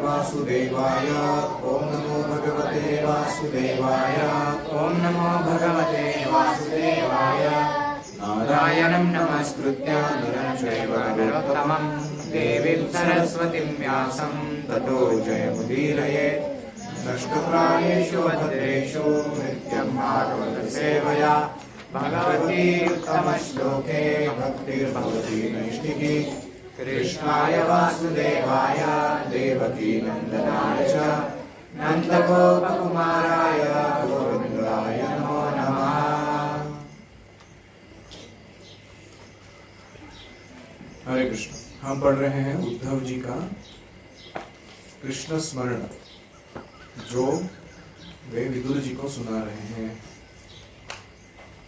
वासुदेवाय। ओम नमो भगवते वासुदेवाय। ओम नमो भगवते वासुदेवाय। नारायणं नमस्कृत्य नरं चैव नरोत्तमं देवीं सरस्वतीं व्यासं ततो जयमुदीरयेत्। नष्टप्रायेषु भद्रेषु नित्यं भागवतसेवया भगवती उत्तमश्लोके भक्तिर्भवति नैष्ठिकी। कृष्णाय वासुदेवाय देवकी नन्दनाय च नन्दगोपकुमाराय गोविन्दाय नमो नमः। हरे कृष्ण। हम पढ़ रहे हैं उद्धव जी का कृष्ण स्मरण, जो वे विदुर जी को सुना रहे हैं।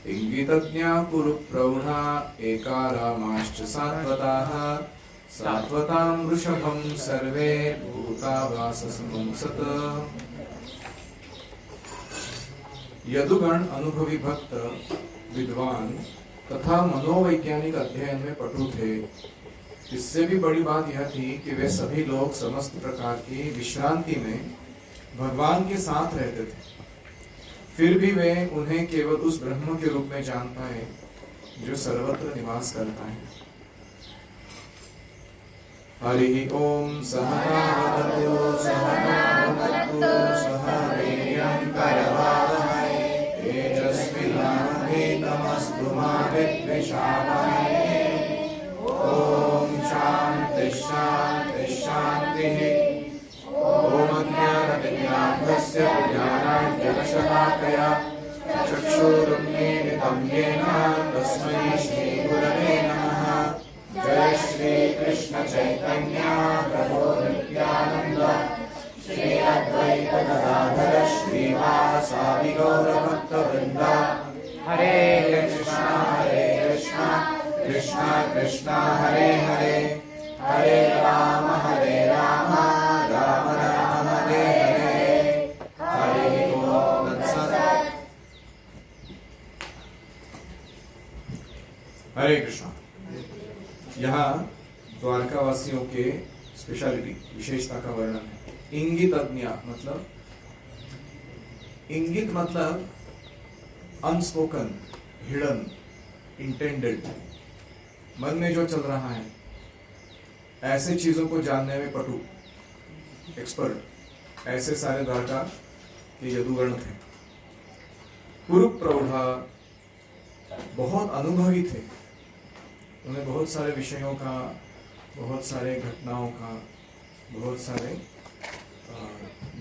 इंगितज्ञा कुरु प्रौढ़ा एका रामाश्च सात्वताः। सात्वतां वृषभं सर्वे भूता वाससंसत। यदुगण अनुभवी भक्त विद्वान तथा मनोवैज्ञानिक अध्ययन में पटु थे। इससे भी बड़ी बात यह थी कि वे सभी लोग समस्त प्रकार की विश्रांति में भगवान के साथ रहते थे। फिर भी वे उन्हें केवल उस ब्रह्म के रूप में जान पाए जो सर्वत्र निवास करता है। हरि ओम सहना भवतु सहना भुनक्तु सह वीर्यं करवावहै तेजस्विनावधीतमस्तु मा विद्विषावहै। ओम शांति शांति शांतिः। ओम ज्ञानविज्ञानस्य ज्ञानाञ्जनशलाकया चक्षुरुन्मीलितं येन तस्मै श्रीगुरवे नमः। जय श्री कृष्ण चैतन्य प्रभु नित्यानंद श्री अद्वैत गदाधर श्रीवासादि गौरभक्तवृंद। हरे कृष्णा कृष्णा कृष्णा हरे हरे हरे राम राम राम हरे हरे। हरे ओम तत्सत्। हरे कृष्णा। यहाँ द्वारका वासियों के स्पेशलिटी विशेषता का वर्णन है। इंगित अज्ञा मतलब, इंगित मतलब अनस्पोकन, हिडन, इंटेंडेड, मन में जो चल रहा है ऐसे चीजों को जानने में पटु, एक्सपर्ट, ऐसे सारे द्वारका के यदुगण थे। कुरु प्रौढ़ा, बहुत अनुभवी थे। उन्हें बहुत सारे विषयों का, बहुत सारे घटनाओं का, बहुत सारे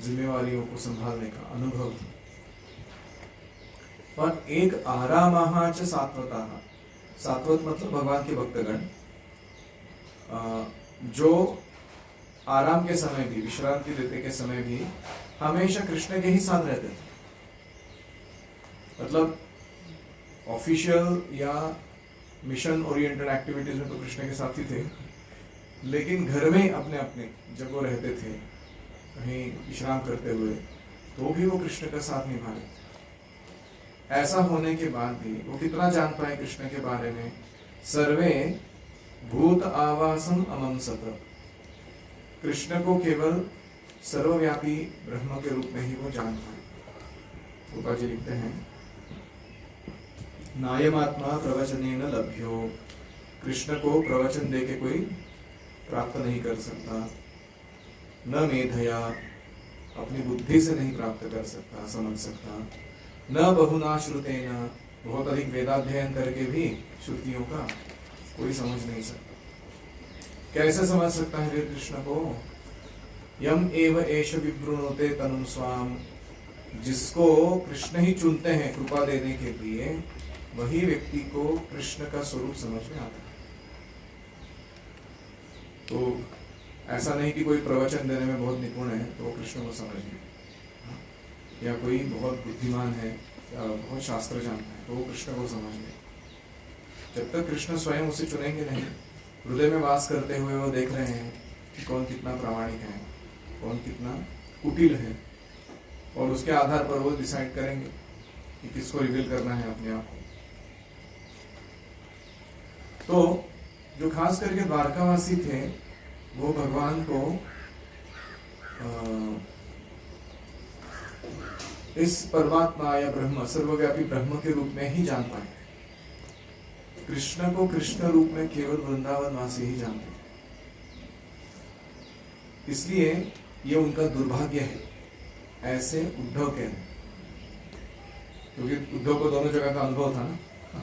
जिम्मेवारियों को संभालने का अनुभव था। पर एक आरामः च सात्वताः, सात्वत मतलब भगवान के भक्तगण, जो आराम के समय भी, विश्रांति लेते के समय भी हमेशा कृष्ण के ही साथ रहते थे। मतलब ऑफिशियल या मिशन ओरिएंटेड एक्टिविटीज में तो कृष्ण के साथ ही थे, लेकिन घर में अपने अपने जब वो रहते थे कहीं विश्राम करते हुए, तो भी वो कृष्ण का साथ निभा रहे थे। ऐसा होने के बाद भी वो कितना जान पाए कृष्ण के बारे में। सर्वे भूत आवासम अमंसत, कृष्ण को केवल सर्वव्यापी ब्रह्म के रूप में ही वो जान पाए। गोपा जी लिखते हैं, नायमात्मा प्रवचनेन लभ्यो, कृष्ण को प्रवचन दे के कोई प्राप्त नहीं कर सकता। न मेधया, अपनी बुद्धि से नहीं प्राप्त कर सकता, समझ सकता। न बहुना श्रुतेन, बहुत अधिक वेदाध्ययन करके भी श्रुतियों का कोई समझ नहीं सकता। कैसे समझ सकता है वीर कृष्ण को? यम एव एष विवृणोते तनुम स्वाम, जिसको कृष्ण ही चुनते हैं कृपा देने के लिए, वही व्यक्ति को कृष्ण का स्वरूप समझ में आता है। तो ऐसा नहीं कि कोई प्रवचन देने में बहुत निपुण है तो वो कृष्ण को समझ ले, या कोई बहुत बुद्धिमान है या बहुत शास्त्र जानता है तो वो कृष्ण को समझ ले। जब तक कृष्ण स्वयं उसे चुनेंगे नहीं, हृदय में वास करते हुए वो देख रहे हैं कि कौन कितना प्रामाणिक है, कौन कितना कुटिल है, और उसके आधार पर वो डिसाइड करेंगे कि किसको रिवील करना है अपने आप को। तो जो खास करके द्वारकावासी थे वो भगवान को इस परमात्मा या ब्रह्म, सर्वव्यापी ब्रह्म के रूप में ही जान पाए। कृष्ण को कृष्ण रूप में केवल वृंदावन वासी ही जानते हैं। इसलिए ये उनका दुर्भाग्य है, ऐसे उद्धव कह रहे, क्योंकि उद्धव को दोनों जगह का अनुभव था ना,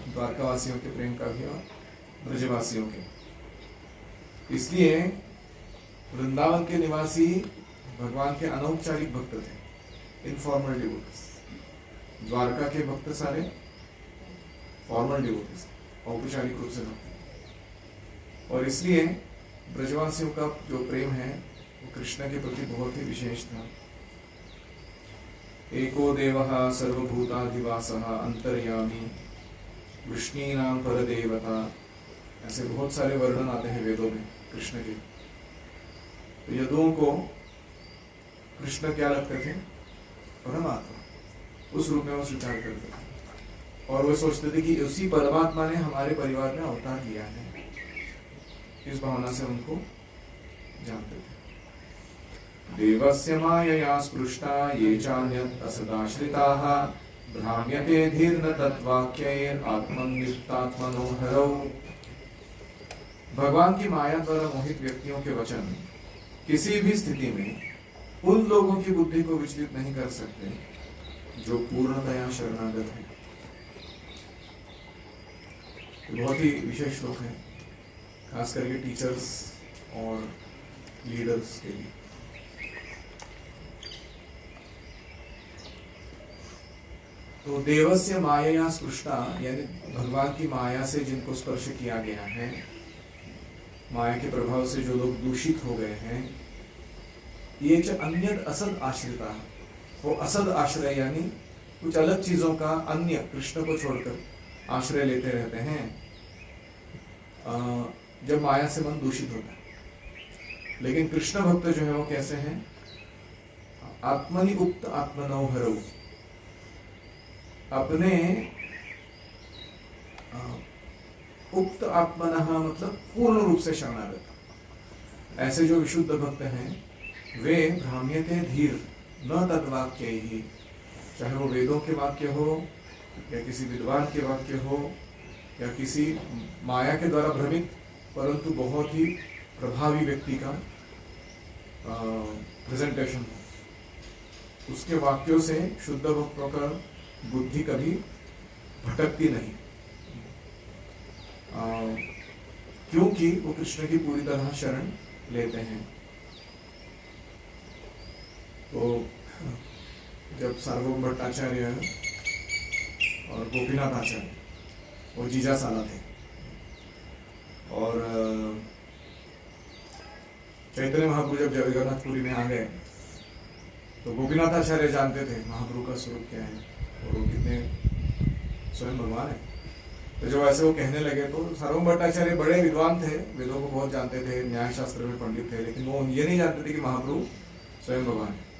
द्वारका वासियों के प्रेम का भी और ब्रजवासियों के। इसलिए वृंदावन के निवासी भगवान के अनौपचारिक भक्त थे, इनफॉर्मल डिवोटीज। द्वारका के भक्त सारे फॉर्मल डिवोटीज, औपचारिक रूप से भक्त। और इसलिए ब्रजवासियों का जो प्रेम है वो कृष्ण के प्रति बहुत ही विशेष था। एको देवः सर्वभूताधिवासः अंतर्यामी विष्णीनां परदेवता, ऐसे बहुत सारे वर्णन आते हैं वेदों में कृष्ण के। तो यदुओं को कृष्ण क्या लगते थे? परमात्मा, उस रूप में वो स्वीकार करते थे और वो सोचते थे कि उसी परमात्मा ने हमारे परिवार में अवतार लिया है। इस भावना से उनको जानते थे। देवस्य मायया स्पृष्टा ये चान्यत् असदाश्रिताः भ्राम्यते धीर्न तद्वाक्यैर् आत्मनिष्ठात्मनो हरौ। भगवान की माया द्वारा मोहित व्यक्तियों के वचन किसी भी स्थिति में उन लोगों की बुद्धि को विचलित नहीं कर सकते जो पूर्णतया शरणागत है। बहुत ही विशेष श्लोक है, खास करके टीचर्स और लीडर्स के लिए। तो देवस्य माया स्पृष्टा, यानी भगवान की माया से जिनको स्पर्श किया गया है, माया के प्रभाव से जो लोग दूषित हो गए हैं, ये जो अन्यद असद आश्रिता, वो असद आश्रय यानी कुछ अलग चीजों का अन्य कृष्ण को छोड़कर आश्रय लेते रहते हैं जब माया से मन दूषित होता है। लेकिन कृष्ण भक्त जो है वो कैसे हैं? आत्मनि उक्त आत्मनो हरौ, अपने उक्त आत्मनः मतलब पूर्ण रूप से शरणागत। ऐसे जो विशुद्ध भक्त हैं वे भ्राम्यते धीर न तद्वाक्य ही, चाहे वो वेदों के वाक्य हो या किसी विद्वान के वाक्य हो या किसी माया के द्वारा भ्रमित परंतु बहुत ही प्रभावी व्यक्ति का प्रेजेंटेशन हो, उसके वाक्यों से शुद्ध भक्तों का बुद्धि कभी भटकती नहीं, क्योंकि वो कृष्ण की पूरी तरह शरण लेते हैं। तो जब सार्वभौम भट्टाचार्य और गोपीनाथ आचार्य वो जीजा साला थे और चैतन्य महाप्रभु जब जगन्नाथपुरी में आ गए तो गोपीनाथ आचार्य जानते थे महाप्रभु का स्वरूप क्या है और वो कितने स्वयं भगवान है। तो जब ऐसे वो कहने लगे तो सार्वभौम भट्टाचार्य बड़े विद्वान थे, वेदों को बहुत जानते थे, न्याय शास्त्र में पंडित थे, लेकिन वो ये नहीं जानते थे कि महाप्रभु स्वयं भगवान है।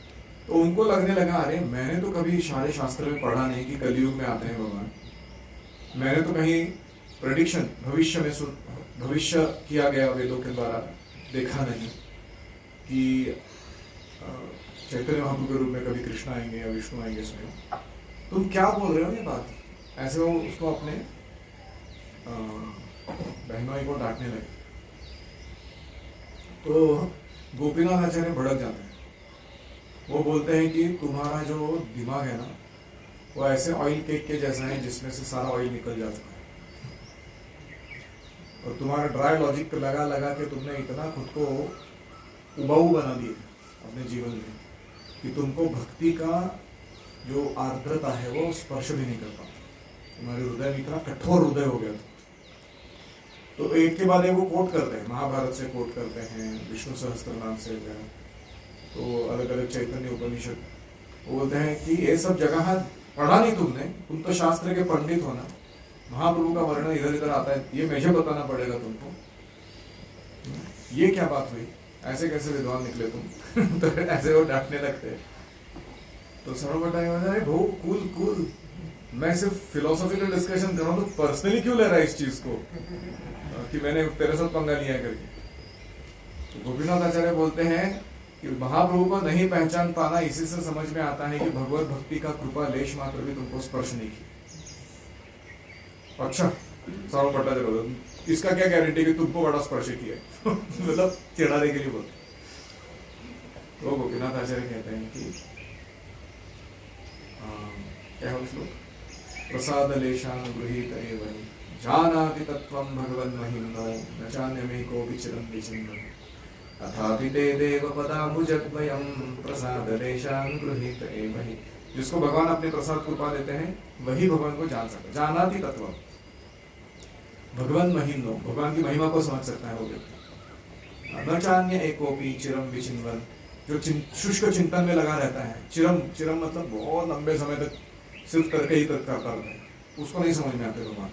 तो उनको लगने लगा, अरे मैंने तो कभी सारे शास्त्र में पढ़ा नहीं कि कलयुग में आते हैं भगवान, मैंने तो कहीं प्रेडिक्शन भविष्य किया गया वेदों के द्वारा देखा नहीं कि चैतन्य महाप्रभु के रूप में कभी कृष्ण आएंगे या विष्णु आएंगे स्वयं। तुम क्या बोल रहे हो ये बात? ऐसे वो उसको अपने बहनोई को डांटने लगे। तो गोपीनाथ आचार्य भड़क जाते हैं, वो बोलते हैं कि तुम्हारा जो दिमाग है ना वो ऐसे ऑयल केक के जैसा है जिसमें से सारा ऑयल निकल जा चुका है, और तुम्हारा ड्राई लॉजिक लगा लगा के तुमने इतना खुद को उबाऊ बना दिया अपने जीवन में कि तुमको भक्ति का जो आर्द्रता है वो स्पर्श भी नहीं कर पाता, तुम्हारे हृदय में इतना कठोर हृदय हो गया था। तो एक के बाद एक वो कोट करते हैं, महाभारत से कोट करते हैं, विष्णु सहस्त्रनाम से जो है, तो अलग अलग चैतन्य उपनिषद, वो बोलते हैं कि ये सब जगह पढ़ा नहीं तुमने, तुम तो शास्त्र के पंडित हो ना, महाप्रभु का वर्णन इधर इधर आता है, ये मुझे बताना पड़ेगा तुमको, ये क्या बात हुई, ऐसे कैसे विद्वान निकले तुम? तो ऐसे वो डांटने लगते। तो सर्व बताए कूल कूल, मैं सिर्फ फिलोसॉफिकल डिस्कशन कर रहा हूँ, तो पर्सनली क्यों ले रहा है इस चीज को कि मैंने तेरे साथ पंगा लिया करके। तो गोपीनाथ आचार्य बोलते हैं कि महाप्रभु को नहीं पहचान पाना इसी से समझ में आता है कि भगवत भक्ति का कृपा लेश मात्र भी तुमको स्पर्श नहीं की। अच्छा सारो भट्टाचार्य, इसका क्या गारंटी कि तुमको बड़ा स्पर्श किया है? मतलब चिढ़ाने के लिए बोलते। तो गोपीनाथ आचार्य कहते हैं कि क्या है श्लोक, प्रसाद लेशानुगृहीत एव जानाति तत्त्वं भगवन् महिम्नो न चान्यमेकोऽपि चिरं विचिन्वन् अथापि ते देव पदाम्बुजद्वयं प्रसाद लेशानुगृहीत एव हि। जिसको भगवान अपने प्रसाद कृपा देते हैं वही भगवान को जान सकता है। जानाति तत्त्वं भगवन् महिम्नो, भगवान की महिमा को समझ सकता है वो व्यक्ति। न चान्य एकोऽपि चिरं विचिन्वन्, जो शुष्क चिंतन में लगा रहता है। चिरम चिरम मतलब बहुत लंबे समय तक सिर्फ तर्क ही तर्क करता रहता है, उसको नहीं समझ में आते भगवान।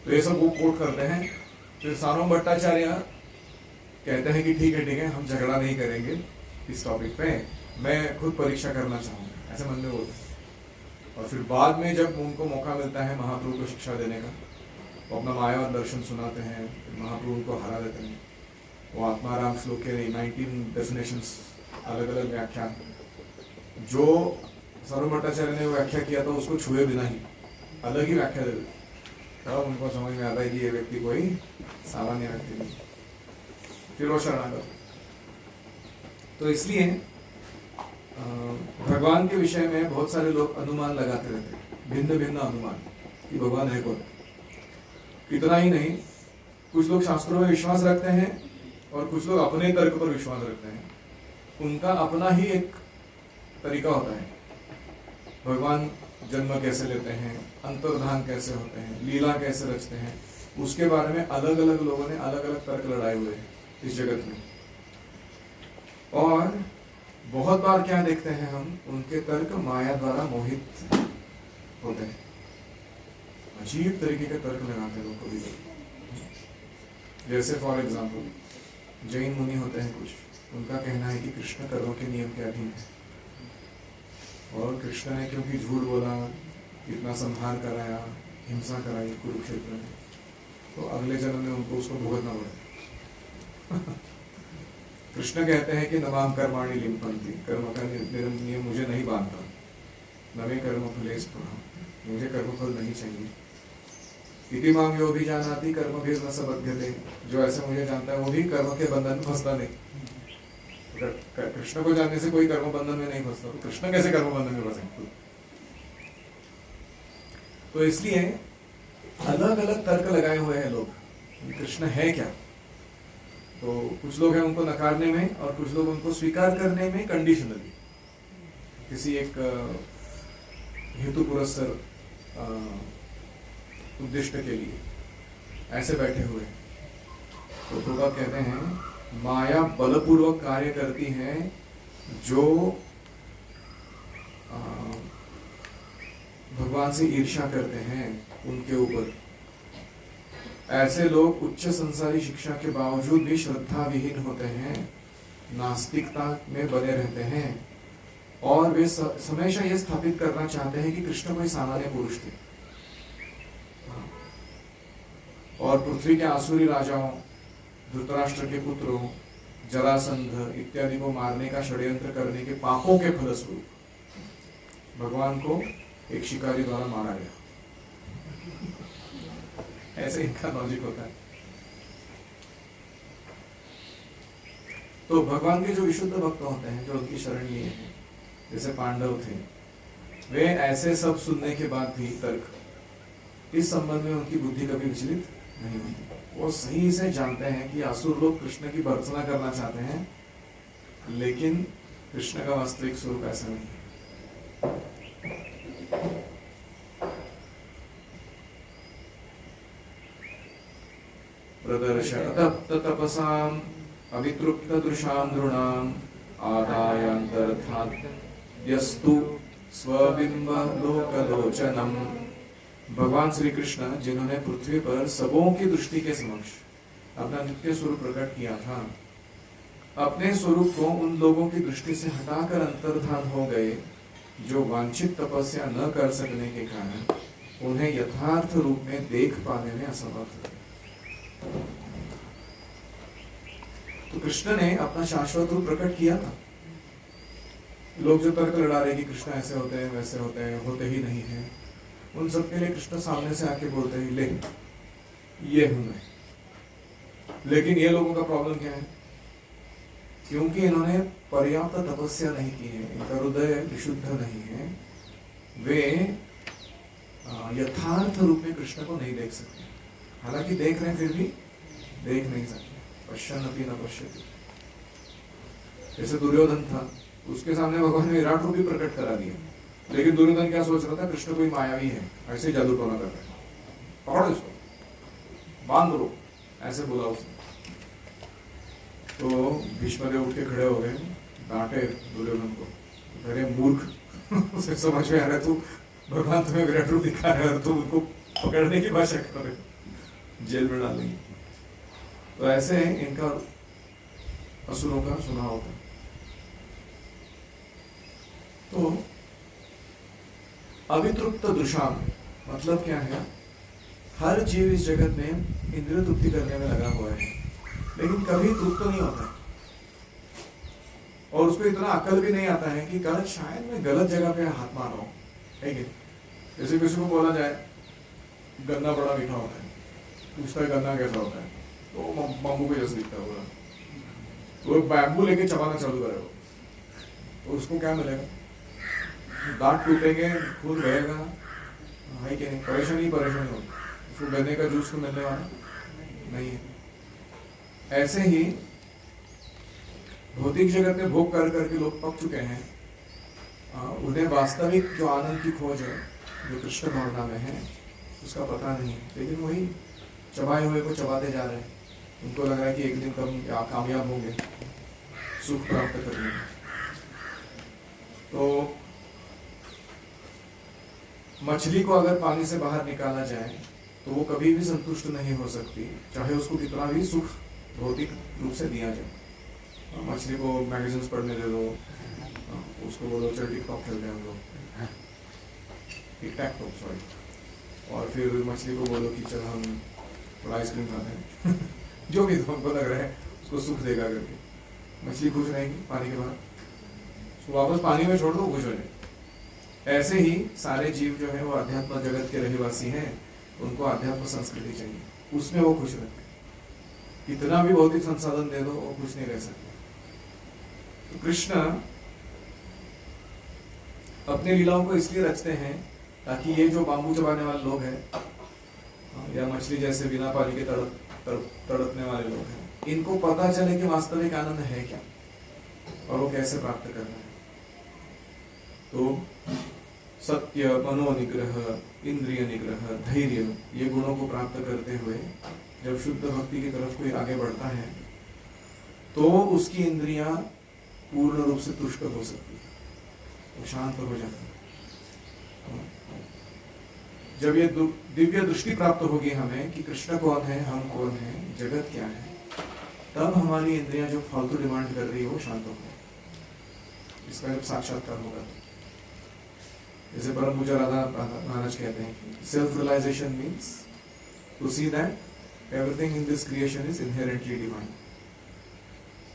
तो ये सब वो कोट करते हैं। फिर सारो भट्टाचार्य कहते हैं कि ठीक है हम झगड़ा नहीं करेंगे इस टॉपिक पे, मैं खुद परीक्षा करना चाहूंगा, ऐसे मन में बोलते। और फिर बाद में जब उनको मौका मिलता है महाप्रभु को शिक्षा देने का, वो अपना माया दर्शन सुनाते हैं, महाप्रभु को हरा देते हैं। वो आत्माराम श्लोक के 19 डेफिनेशंस, अलग अलग व्याख्या, जो सारो भट्टाचार्य ने व्याख्या किया था उसको छुए बिना ही अलग ही व्याख्या दे दी। तब उनको समझ में आता है कि ये व्यक्ति कोई सामान्य व्यक्ति नहीं। फिर वो शरणागत। तो इसलिए भगवान के विषय में बहुत सारे लोग अनुमान लगाते रहते हैं, भिन्न भिन्न अनुमान कि भगवान है कौन। इतना ही नहीं, कुछ लोग शास्त्रों में विश्वास रखते हैं और कुछ लोग अपने तर्क पर विश्वास रखते हैं। उनका अपना ही एक तरीका होता है। भगवान जन्म कैसे लेते हैं, अंतर्धान कैसे होते हैं, लीला कैसे रचते हैं, उसके बारे में अलग अलग लोगों ने अलग अलग तर्क लड़ाए हुए हैं इस जगत में। और बहुत बार क्या देखते हैं हम, उनके तर्क माया द्वारा मोहित होते हैं। अजीब तरीके के तर्क लगाते हैं लोग कभी कभी। जैसे फॉर एग्जाम्पल जैन मुनि होते हैं कुछ, उनका कहना है कि कृष्ण कर्म के नियम के अधीन है, और कृष्ण ने क्योंकि झूठ बोला, इतना संहार कराया, हिंसा कराई कुरुक्षेत्र में, तो अगले जन्म में उनको उसको भुगतना पड़े। कृष्ण कहते हैं कि नमाम कर्माणि लिम्पन्ति, कर्म का नियम मुझे नहीं बांधता, नवे कर्म फले स्पृहा, मुझे कर्मफल नहीं चाहिए। इति माम यो भी जानाति कर्म भी न सबध्यते, जो ऐसे मुझे जानता है वो भी कर्म के बंधन में फंसता नहीं। कृष्ण को जानने से कोई कर्म बंधन में नहीं फंसता, तो कृष्ण कैसे कर्म बंधन में फंसेंगे? तो इसलिए अलग अलग तर्क लगाए हुए हैं लोग, कृष्ण है क्या। तो कुछ लोग हैं उनको नकारने में, और कुछ लोग उनको स्वीकार करने में कंडीशनली, किसी एक हेतु पुरस्सर उद्दिष्ट के लिए ऐसे बैठे हुए हैं। तो प्रभुपाद कहते हैं माया बलपूर्वक कार्य करती है, जो भगवान से ईर्ष्या करते हैं उनके ऊपर। ऐसे लोग उच्च संसारी शिक्षा के बावजूद भी श्रद्धा विहीन होते हैं, नास्तिकता में बने रहते हैं, और वे हमेशा यह स्थापित करना चाहते हैं कि कृष्ण कोई सामान्य पुरुष थे। और पृथ्वी के आसुरी राजाओं, धृतराष्ट्र के पुत्रों, जरासंध इत्यादि को मारने का षड्यंत्र करने के पापों के फलस्वरूप भगवान को एक शिकारी द्वारा मारा गया। ऐसे इनका लॉजिक होता है। तो भगवान के जो विशुद्ध भक्त होते हैं, जो उनकी शरण लिए हैं, जैसे पांडव थे, वे ऐसे सब सुनने के बाद भी तर्क, इस संबंध में उनकी बुद्धि कभी विचलित नहीं होती। वो सही से जानते हैं कि असुर लोग कृष्ण की भर्त्सना करना चाहते हैं, लेकिन कृष्ण का वास्तविक स्वरूप ऐसा नहीं है। प्रदर्शत तपसाम अवितृप्त दृशाम नृणाम आदायांतरथात् यस्तु स्वबिंब लोकलोचनम। भगवान श्री कृष्ण जिन्होंने पृथ्वी पर सबों की दृष्टि के समक्ष अपना नित्य स्वरूप प्रकट किया था, अपने स्वरूप को उन लोगों की दृष्टि से हटाकर अंतर्धान हो गए जो वांछित तपस्या न कर सकने के कारण उन्हें यथार्थ रूप में देख पाने में असमर्थ थे। तो कृष्ण ने अपना शाश्वत रूप प्रकट किया था। लोग जो तर्क लड़ा रहे कि कृष्ण ऐसे होते हैं वैसे होते हैं, होते ही नहीं है, उन सबके लिए कृष्ण सामने से आके बोलते हैं ले ये हूं मैं। लेकिन ये लोगों का प्रॉब्लम क्या है? क्योंकि इन्होंने पर्याप्त तपस्या नहीं की है, इनका हृदय विशुद्ध नहीं है, वे यथार्थ रूप में कृष्ण को नहीं देख सकते। हालांकि देख रहे हैं फिर भी देख नहीं सकते। पश्यन्नपि न पश्यति। जैसे दुर्योधन था, उसके सामने भगवान ने विराट रूप भी प्रकट करा दिया, लेकिन दुर्योधन क्या सोच रहा था? कृष्ण कोई मायावी है, ऐसे ही जादू टोना कर रहा है, पकड़ो इसको, बांध लो, ऐसे बोला उसने। तो भीष्मदेव उठ के खड़े हो गए, डांटे दुर्योधन को, अरे मूर्ख उसे समझ में आ रहा है तू भगवान तुम्हें विराट रूप दिखा रहे और तुम उनको पकड़ने की भाषा कर रहे हो, जेल में डालेंगे। तो ऐसे इनका असुरों का सुना होता है। तो अवितृप्त दुषाम मतलब क्या है? हर जीव इस जगत में इंद्रिय तृप्ति करने में लगा हुआ है, लेकिन कभी तृप्त नहीं होता, और उसको इतना अकल भी नहीं आता है कि कल शायद मैं गलत जगह पे हाथ मार रहा हूं, है कि? जैसे किसी को बोला जाए गन्ना बड़ा मीठा होता है, पूछता है गन्ना कैसा होता है, तो बाम्बू को जैसे दिखता है बोला, तो बैम्बू लेके चबाना चालू करेगा, तो उसको क्या मिलेगा? दांत टूटेंगे, खून बहेगा, है कि नहीं? परेशानी होगी, उसको गन्ने का जूस तो मिलने वाला नहीं है। ऐसे ही भौतिक जगत में भोग कर करके लोग पक चुके हैं, उन्हें वास्तविक जो आनंद की खोज है, जो कृष्ण भावना में है, उसका पता नहीं है, लेकिन वही चबाए हुए को चबाते जा रहे हैं। उनको लग रहा है कि एक दिन कम कामयाब होंगे सुख प्राप्त करने में। तो मछली को अगर पानी से बाहर निकाला जाए तो वो कभी भी संतुष्ट नहीं हो सकती, चाहे उसको कितना भी सुख भौतिक रूप से दिया जाए। मछली को मैगजीन्स पढ़ने दे दो, उसको बोलो चल टिकटॉक खेलते हैं हम लोग, टिकटॉक सॉरी, और फिर मछली को बोलो कि चल हम थोड़ा आइसक्रीम खाते हैं जो भी तुमको लग रहा है उसको सुख देगा करके, मछली खुश रहेगी पानी के बाद, उसको वापस पानी में छोड़ दो, खुश हो जाए। ऐसे ही सारे जीव जो है वो अध्यात्म जगत के रहवासी हैं, उनको अध्यात्म संस्कृति चाहिए, उसमें वो खुश रहते हैं। कितना भी भौतिक संसाधन दे दो वो खुश नहीं रह सकते। तो कृष्ण अपने लीलाओं को इसलिए रचते हैं ताकि ये जो बांबू चबाने वाले लोग हैं या मछली जैसे बिना पानी के तड़पने वाले लोग हैं, इनको पता चले कि वास्तविक आनंद है क्या और वो कैसे प्राप्त करना है। तो सत्य, मनोनिग्रह, इंद्रिय निग्रह, धैर्य, ये गुणों को प्राप्त करते हुए जब शुद्ध भक्ति की तरफ कोई आगे बढ़ता है तो उसकी इंद्रियां पूर्ण रूप से तुष्ट हो सकती है, वो शांत हो जाता है। जब ये दिव्य दृष्टि प्राप्त होगी हमें कि कृष्ण कौन है, हम कौन है, जगत क्या है, तब हमारी इंद्रियां जो फालतू डिमांड कर रही है वो शांत होगी। इसका जब साक्षात्कार होगा, जैसे परम पूज्य राधा महाराज कहते हैं, self realisation means to see that everything in this creation is inherently divine.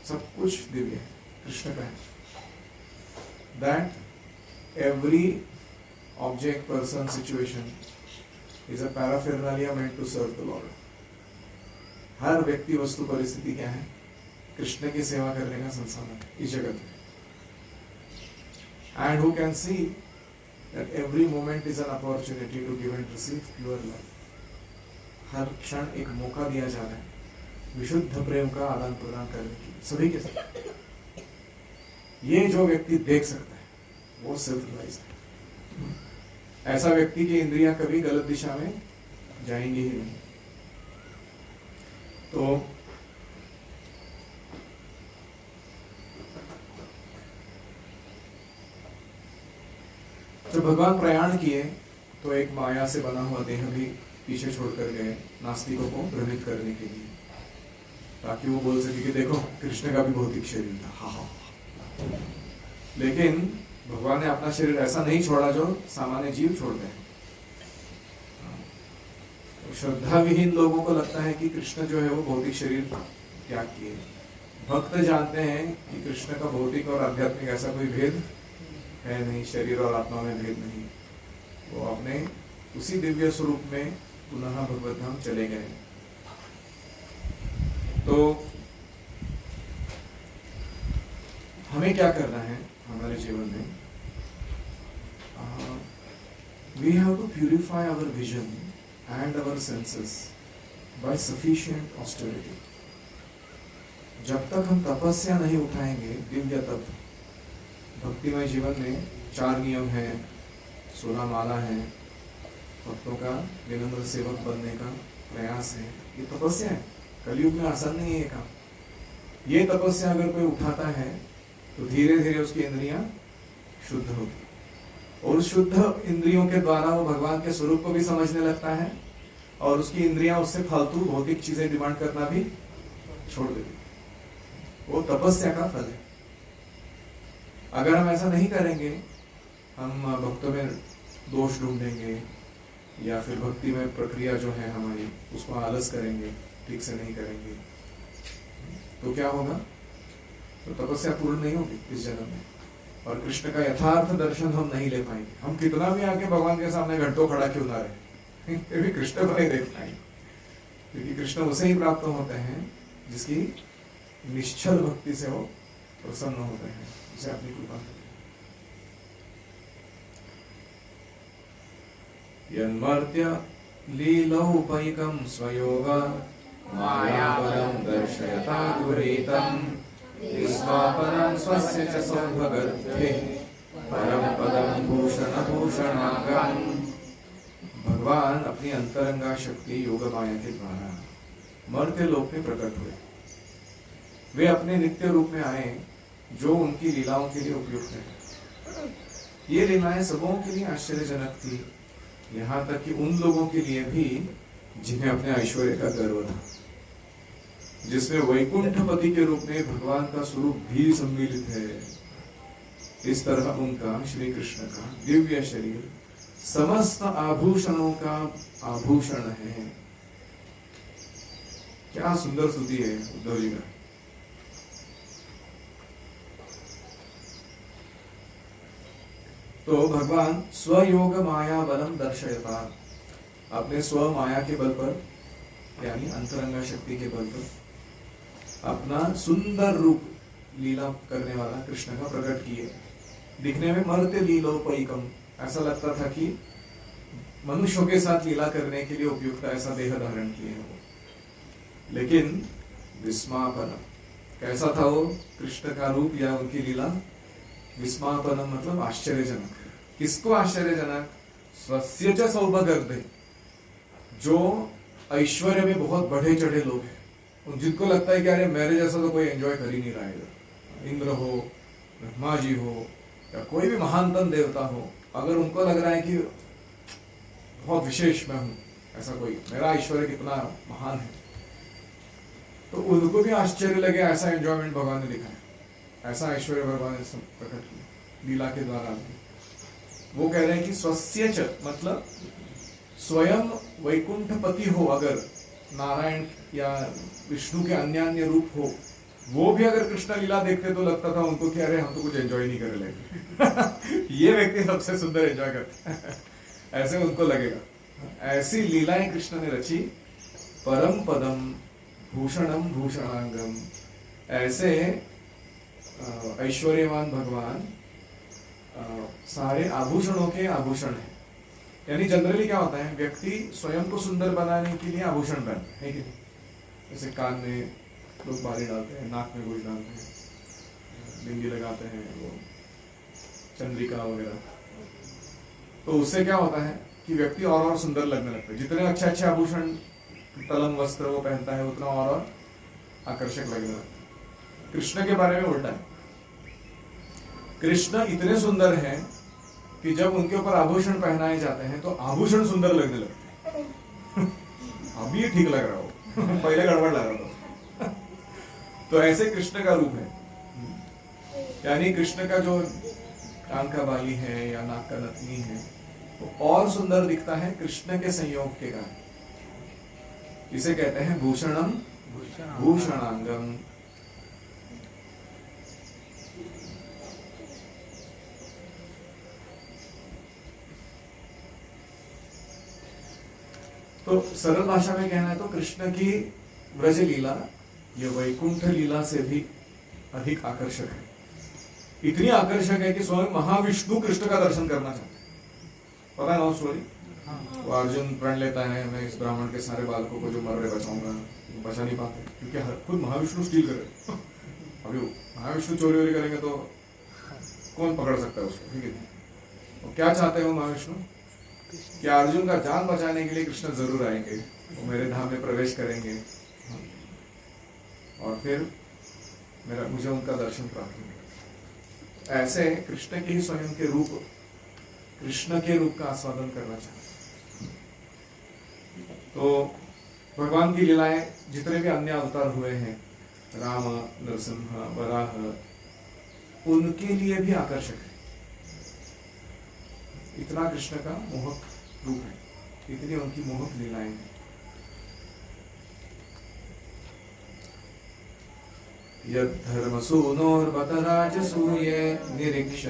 सब कुछ दिव्य है, कृष्ण का है। That every object, person, situation is a paraphernalia meant to serve the Lord. हर व्यक्ति, वस्तु, परिस्थिति क्या है? कृष्ण की सेवा करने का संसाधन है इस जगत में। And who can see that every moment is an opportunity to give and receive pure love. हर क्षण एक मौका दिया जा रहा है विशुद्ध प्रेम का आदान प्रदान करने की सभी के साथ। ये जो व्यक्ति देख सकता है वो सेल्फ रियलाइज्ड है। ऐसा व्यक्ति की इंद्रियां कभी गलत दिशा में जाएंगी ही नहीं। तो जब भगवान प्रयाण किए तो एक माया से बना हुआ देह भी पीछे छोड़कर गए नास्तिकों को भ्रमित करने के लिए, ताकि वो बोल सके कि देखो कृष्ण का भी भौतिक शरीर था, हा हा। लेकिन भगवान ने अपना शरीर ऐसा नहीं छोड़ा जो सामान्य जीव छोड़ते हैं। तो श्रद्धा विहीन लोगों को लगता है कि कृष्ण जो है वो भौतिक शरीर त्याग किए, भक्त जानते हैं कि कृष्ण का भौतिक और आध्यात्मिक ऐसा कोई भेद है नहीं, शरीर और आत्मा में भेद नहीं। वो अपने उसी दिव्य स्वरूप में पुनः भगवत धाम चले गए। तो हमें क्या करना है हमारे जीवन में? We have to purify our vision and our senses by sufficient austerity. जब तक हम तपस्या नहीं उठाएंगे दिव्य तप, भक्तिमय जीवन में 4 नियम है, 16 माला है, भक्तों का विनम्र सेवक बनने का प्रयास है, ये तपस्या है। कलयुग में आसान नहीं है ये काम। ये तपस्या अगर कोई उठाता है तो धीरे धीरे उसकी इंद्रियां शुद्ध होती, और उस शुद्ध इंद्रियों के द्वारा वो भगवान के स्वरूप को भी समझने लगता है, और उसकी इंद्रियां उससे फालतू भौतिक चीजें डिमांड करना भी छोड़ देती। वो तपस्या का फल है। अगर हम ऐसा नहीं करेंगे, हम भक्तों में दोष ढूंढेंगे या फिर भक्ति में प्रक्रिया जो है हमारी उसको आलस करेंगे, ठीक से नहीं करेंगे, तो क्या होगा? तो तपस्या पूर्ण नहीं होगी इस जन्म में, और कृष्ण का यथार्थ दर्शन हम नहीं ले पाएंगे। हम कितना भी आके भगवान के सामने घंटों खड़ा क्यों ना रहे, फिर भी कृष्ण को नहीं देख पाएंगे, क्योंकि कृष्ण उसे ही प्राप्त होते हैं जिसकी निश्चल भक्ति से वो प्रसन्न होते हैं, जिसे अपनी कृपा यन्मर्त्य लीलोपैकं स्वयोग मायाबलं दर्शयता गुरीतं विश्वापनं स्वस्य च सौभगर्थे परम पदं भूषणांगं। भगवान अपनी अंतरंगा शक्ति योग माया के द्वारा मर्त्य लोक में प्रकट हुए। वे अपने नित्य रूप में आए जो उनकी लीलाओं के लिए उपयुक्त है। ये लीलाएं सबों के लिए आश्चर्यजनक थी, यहाँ तक कि उन लोगों के लिए भी जिन्हें अपने ऐश्वर्य का गर्व था, जिसमें वैकुंठपति के रूप में भगवान का स्वरूप भी सम्मिलित है। इस तरह उनका, श्री कृष्ण का दिव्य शरीर समस्त आभूषणों का आभूषण है। क्या सुंदर स्तुति है उद्धव जी का। तो भगवान स्वयोग माया बलम दर्शयता, अपने स्व माया के बल पर यानी अंतरंगा शक्ति के बल पर अपना सुंदर रूप लीला करने वाला कृष्ण का प्रकट किए। दिखने में मर्त्य लीलोपैकम, ऐसा लगता था कि मनुष्यों के साथ लीला करने के लिए उपयुक्त ऐसा देह धारण किए हैं वो। लेकिन विस्मापन, कैसा था वो कृष्ण का रूप या उनकी लीला? विस्मापनम मतलब आश्चर्यजनक। किसको आश्चर्यजनक? स्वस्य च सौभगर्धे, जो ऐश्वर्य में बहुत बढ़े चढ़े लोग हैं, जिनको लगता है कि अरे मेरे जैसा तो कोई एंजॉय कर ही नहीं रहा है। इंद्र हो, ब्रह्मा जी हो, या कोई भी महानतम देवता हो, अगर उनको लग रहा है कि बहुत विशेष मैं हूं, ऐसा कोई, मेरा ऐश्वर्य कितना महान है, तो उनको भी आश्चर्य लगे। ऐसा एंजॉयमेंट भगवान ने दिखाया, ऐसा ऐश्वर्य भगवान ने प्रकट किया लीला के द्वारा। वो कह रहे हैं कि स्वस्य च मतलब स्वयं वैकुंठपति हो, अगर नारायण या विष्णु के अन्य रूप हो, वो भी अगर कृष्ण लीला देखते तो लगता था उनको कि अरे हम तो कुछ एंजॉय नहीं कर रहे ये व्यक्ति सबसे सुंदर एंजॉय करता है ऐसे उनको लगेगा। ऐसी लीलाएं कृष्ण ने रची। परम पदम भूषणम भूषणांगम, ऐसे ऐश्वर्यवान भगवान सारे आभूषणों के आभूषण है। यानी जनरली क्या होता है, व्यक्ति स्वयं को सुंदर बनाने के लिए आभूषण पहनते हैं कि नहीं? जैसे कान में लोग बाली डालते हैं, नाक में कुछ डालते हैं, बिंदी लगाते हैं, वो चंद्रिका वगैरह। तो उससे क्या होता है कि व्यक्ति और सुंदर लगने लगता है। जितने अच्छे अच्छे आभूषण, तलम वस्त्र वो पहनता है, उतना और आकर्षक लगने लगता है। कृष्ण के बारे में उल्टा है। कृष्ण इतने सुंदर हैं कि जब उनके ऊपर आभूषण पहनाए जाते हैं तो आभूषण सुंदर लगने लगते हैं। अभी ये ठीक लग रहा हो पहले गड़बड़ लग रहा था तो ऐसे कृष्ण का रूप है। यानी कृष्ण का जो कान का बाली है या नाक का नथनी है वो और सुंदर दिखता है कृष्ण के संयोग के कारण। इसे कहते हैं भूषणम भूषणांगम। तो सरल भाषा में कहना है तो कृष्ण की व्रज लीला ये वैकुंठ लीला से भी अधिक आकर्षक है। इतनी आकर्षक है कि स्वयं महाविष्णु कृष्ण का दर्शन करना चाहते हैं। पता है ना स्टोरी? वो अर्जुन प्रण लेता है, मैं इस ब्राह्मण के सारे बालकों को जो मर रहे बचाऊंगा, बचा नहीं पाते क्योंकि खुद महाविष्णु स्टील करे। अभी महाविष्णु चोरी वोरी करेंगे तो कौन पकड़ सकता है उसको, ठीक है। और क्या चाहते हैं वो महाविष्णु कि अर्जुन का जान बचाने के लिए कृष्ण जरूर आएंगे, वो मेरे धाम में प्रवेश करेंगे और फिर मुझे उनका दर्शन प्राप्त होगा। ऐसे कृष्ण के ही स्वयं के रूप, कृष्ण के रूप का आस्वादन करना चाहते। तो भगवान की लीलाएं जितने भी अन्य अवतार हुए हैं, राम, नरसिंह, वराह, उनके लिए भी आकर्षक है। इतना कृष्ण का मोहक रूप है, इतनी उनकी मोहक लीलाएं हैं। यद्धर्मसूनोर्बत राजसूये निरीक्ष्य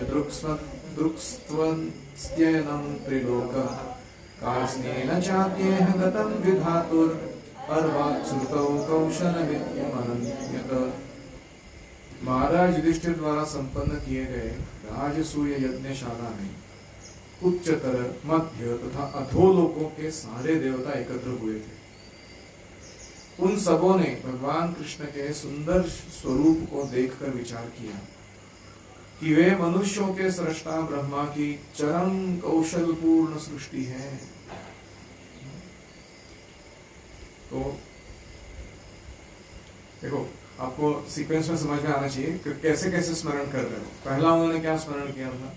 दृक्स्त्वन्त्ययनं त्रिलोकः कार्ष्णेन चाप्येह गतं विधातुर्अर्वाच्युतौ कौशलमित्यमनन्यत। महाराज युधिष्ठिर द्वारा संपन्न किए गए राजसूय यज्ञशाला में उच्चतर, मध्य तथा अधोलोकों के सारे देवता एकत्र हुए थे। उन सबों ने भगवान कृष्ण के सुंदर स्वरूप को देखकर विचार किया कि वे मनुष्यों के सृष्टा ब्रह्मा की चरम कौशलपूर्ण सृष्टि है। तो देखो, आपको सीक्वेंस में समझ में आना चाहिए कि कैसे कैसे स्मरण कर रहे हो। पहला उन्होंने क्या स्मरण किया था?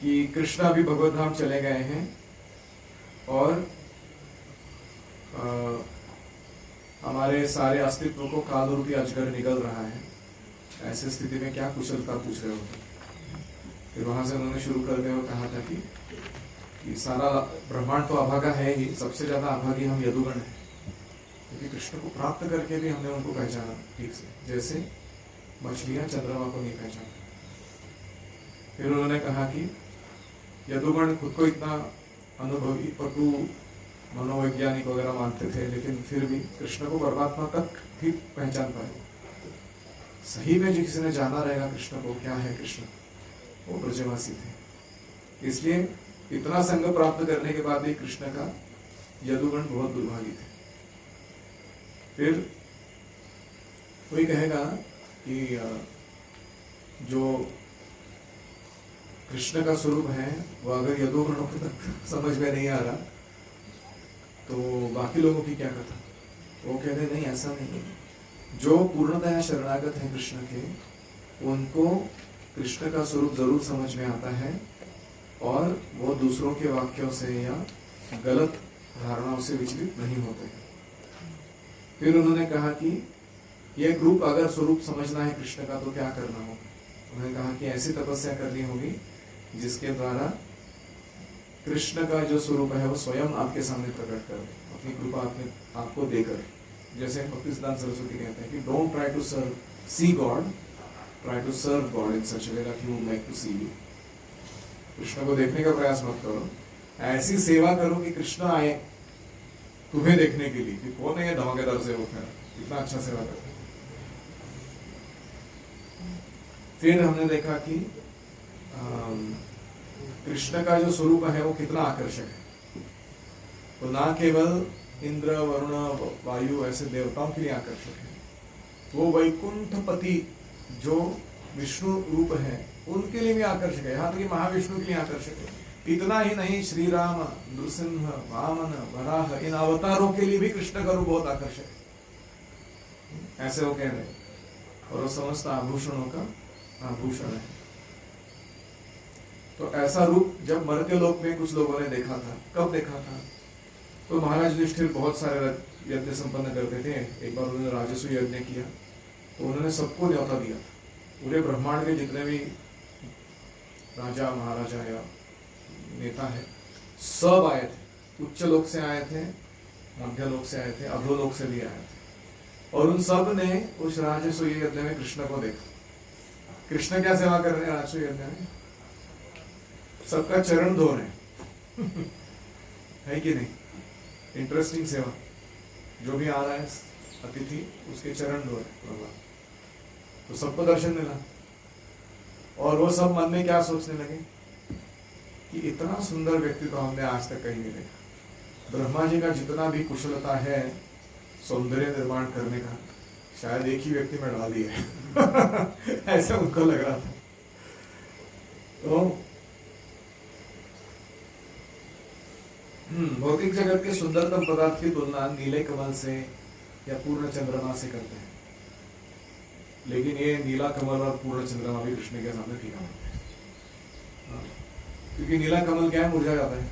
कि कृष्ण अभी भगवत धाम चले गए हैं और हमारे सारे अस्तित्व को काल रूपी अजगर निगल रहा है। ऐसी स्थिति में क्या कुशलता पूछ रहे होते। फिर वहां से उन्होंने शुरू करते हुए कहा था कि सारा ब्रह्मांड तो अभागा है ही, सबसे ज्यादा अभागी हम यदुगण हैं, क्योंकि कृष्ण को प्राप्त करके भी हमने उनको पहचाना ठीक से, जैसे मछलियां चंद्रमा को नहीं पहचाना। फिर उन्होंने कहा कि यदुगण खुद को इतना अनुभवी, पटु, मनोवैज्ञानिक वगैरह मानते थे, लेकिन फिर भी कृष्ण को परमात्मा तक भी पहचान पाए। सही में जो किसी ने जाना रहेगा कृष्ण को, क्या है कृष्ण, वो ब्रजवासी थे। इसलिए इतना संग प्राप्त करने के बाद भी कृष्ण का यदुगण बहुत दुर्भागी थे। फिर कोई कहेगा कि जो कृष्ण का स्वरूप है वो अगर यदुगणों को तक समझ में नहीं आ रहा तो बाकी लोगों की क्या कथा। वो कहते नहीं, ऐसा नहीं है। जो पूर्णतः शरणागत है कृष्ण के, उनको कृष्ण का स्वरूप जरूर समझ में आता है और वो दूसरों के वाक्यों से या गलत धारणाओं से विचलित नहीं होते। फिर उन्होंने कहा कि ये रूप, अगर स्वरूप समझना है कृष्ण का तो क्या करना होगा। उन्होंने कहा कि ऐसी तपस्या करनी होगी जिसके द्वारा कृष्ण का जो स्वरूप है वो स्वयं आपके सामने प्रकट कर दे, अपनी कृपा आपको देकर। जैसे भक्तिसिद्धांत सरस्वती कहते हैं कि don't try to see God, try to serve God in such a way that he would like to see you. Krishna को देखने का प्रयास मत करो, ऐसी सेवा करो कि कृष्ण आए तुम्हें देखने के लिए कि कौन है ये धमाकेदार सेवक है, इतना अच्छा सेवा करो। फिर हमने देखा कि कृष्ण का जो स्वरूप है वो कितना आकर्षक है। तो ना केवल इंद्र, वरुण, वायु ऐसे देवताओं के लिए आकर्षक है, वो वैकुंठपति जो विष्णु रूप है उनके लिए भी आकर्षक है। यहाँ तक कि महाविष्णु के लिए आकर्षक है। इतना ही नहीं, श्री राम, नृसिंह, वामन, वराह, इन अवतारों के लिए भी कृष्ण का रूप बहुत आकर्षक है, ऐसे वो कह रहे। और वो समस्त आभूषणों का आभूषण है। तो ऐसा रूप जब मर्त्य लोक में कुछ लोगों ने देखा था। कब देखा था? तो महाराज युधिष्ठिर बहुत सारे यज्ञ संपन्न करते थे। एक बार उन्होंने राजसूय यज्ञ किया तो उन्होंने सबको न्योता दिया था। पूरे ब्रह्मांड के जितने भी राजा, महाराजा या नेता है, सब आए थे। उच्च लोक से आए थे, मध्य लोक से आए थे, अधोलोक से भी आए थे। और उन सब ने उस राजसूय यज्ञ में कृष्ण को देखा। कृष्ण क्या सेवा कर रहे हैं राष्ट्रीय यज्ञ में? सबका चरण धो रहे है कि नहीं? इंटरेस्टिंग सेवा। जो भी आ रहा है अतिथि उसके चरण धो रहे भगवान, तो सबको दर्शन मिला। और वो सब मन में क्या सोचने लगे कि इतना सुंदर व्यक्ति तो हमने आज तक कहीं नहीं देखा। ब्रह्मा जी का जितना भी कुशलता है सौंदर्य निर्माण करने का, शायद एक ही व्यक्ति में डाली है ऐसा उनको लग रहा था। तो भौतिक जगत के सुंदरतम पदार्थ की तुलना नीले कमल से या पूर्ण चंद्रमा से करते हैं, लेकिन ये नीला कमल और पूर्ण चंद्रमा भी कृष्ण के सामने फीका होते हैं। क्योंकि नीला कमल क्या है, मुरझा जाता है।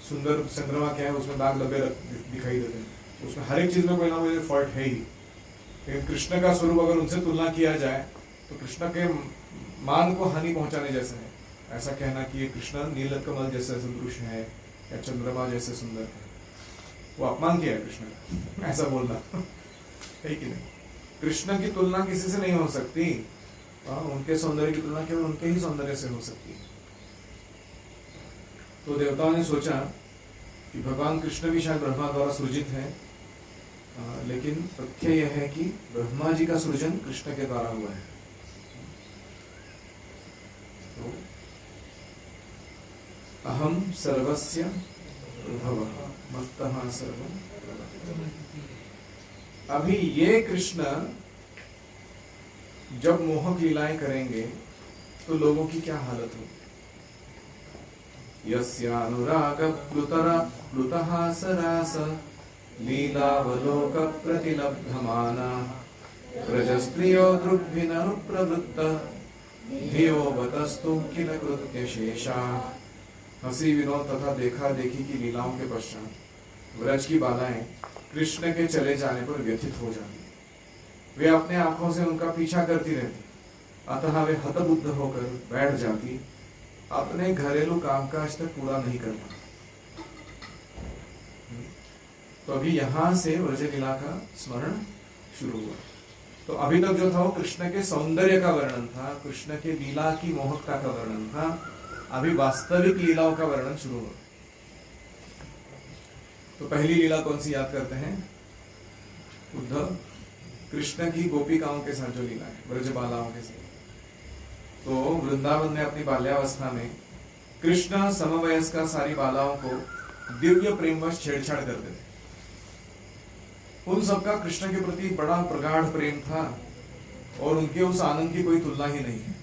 सुंदर चंद्रमा क्या है, उसमें दाग लगे दिखाई देते हैं, उसमें हर एक चीज में कोई ना कोई फॉल्ट है ही। लेकिन कृष्ण का स्वरूप अगर उनसे तुलना किया जाए तो कृष्ण के मान को हानि पहुंचाने जैसा है। ऐसा कहना कि ये कृष्ण नील कमल जैसे सदृश है या चंद्रमा जैसे सुंदर है, वो अपमान किया है कृष्ण का, ऐसा बोलना है कि नहीं? कृष्ण की तुलना किसी से नहीं हो सकती। उनके सौंदर्य की तुलना केवल उनके ही सौंदर्य से हो सकती है। तो देवताओं ने सोचा कि भगवान कृष्ण भी शायद ब्रह्मा द्वारा सृजित है, लेकिन तथ्य यह है कि ब्रह्मा जी का सृजन कृष्ण के द्वारा हुआ है। तो अहम सर्वस्य प्रभवः मत्तः सर्वं प्रवर्तते। अभी ये कृष्ण जब मोहक लीलाएं करेंगे तो लोगों की क्या हालत होगी? यस्यानुराग प्लुतः सरास लीलावलोक प्रतिलब्धमाना प्रजस्त्रियो दृग्भिननुप्रवृत्त धियो बतस्तु किल कृत्य शेषा। हंसी विनोद तथा देखा देखी की लीलाओं के पश्चात व्रज की बालाएं कृष्ण के चले जाने पर व्यथित हो जाती, वे अपने आंखों से उनका पीछा करती रहती, अतः वे हतबुद्ध होकर बैठ जाती, अपने घरेलू कामकाज तक पूरा नहीं कर पाती। तो अभी यहां से व्रज लीला का स्मरण शुरू हुआ। तो अभी तक जो था वो कृष्ण के सौंदर्य का वर्णन था, कृष्ण के लीला की मोहकता का वर्णन था। अभी वास्तविक लीलाओं का वर्णन शुरू हुआ। तो पहली लीला कौन सी याद करते हैं? उद्धव कृष्ण की गोपिकाओं के साथ जो लीला है, ब्रजबालाओं के साथ। तो वृंदावन में अपनी बाल्यावस्था में कृष्ण समवयस्का सारी बालाओं को दिव्य प्रेमवश छेड़छाड़ करते थे। उन सबका कृष्ण के प्रति बड़ा प्रगाढ़ प्रेम था और उनके उस आनंद की कोई तुलना ही नहीं है।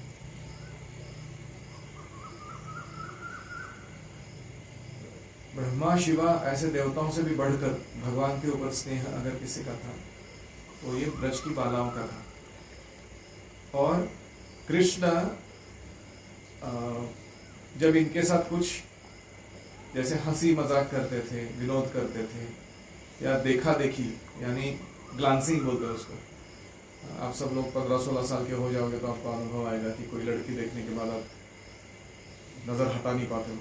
ब्रह्मा शिवा ऐसे देवताओं से भी बढ़कर भगवान के ऊपर स्नेह अगर किसी का था तो ये ब्रज की बालाओं का था। और कृष्ण जब इनके साथ कुछ जैसे हंसी मजाक करते थे, विनोद करते थे, या देखा देखी यानी ग्लांसिंग बोलते हैं उसको। आप सब लोग 15-16 साल के हो जाओगे तो आपको अनुभव आएगा कि कोई लड़की देखने के बाद आप नजर हटा नहीं पाते हो,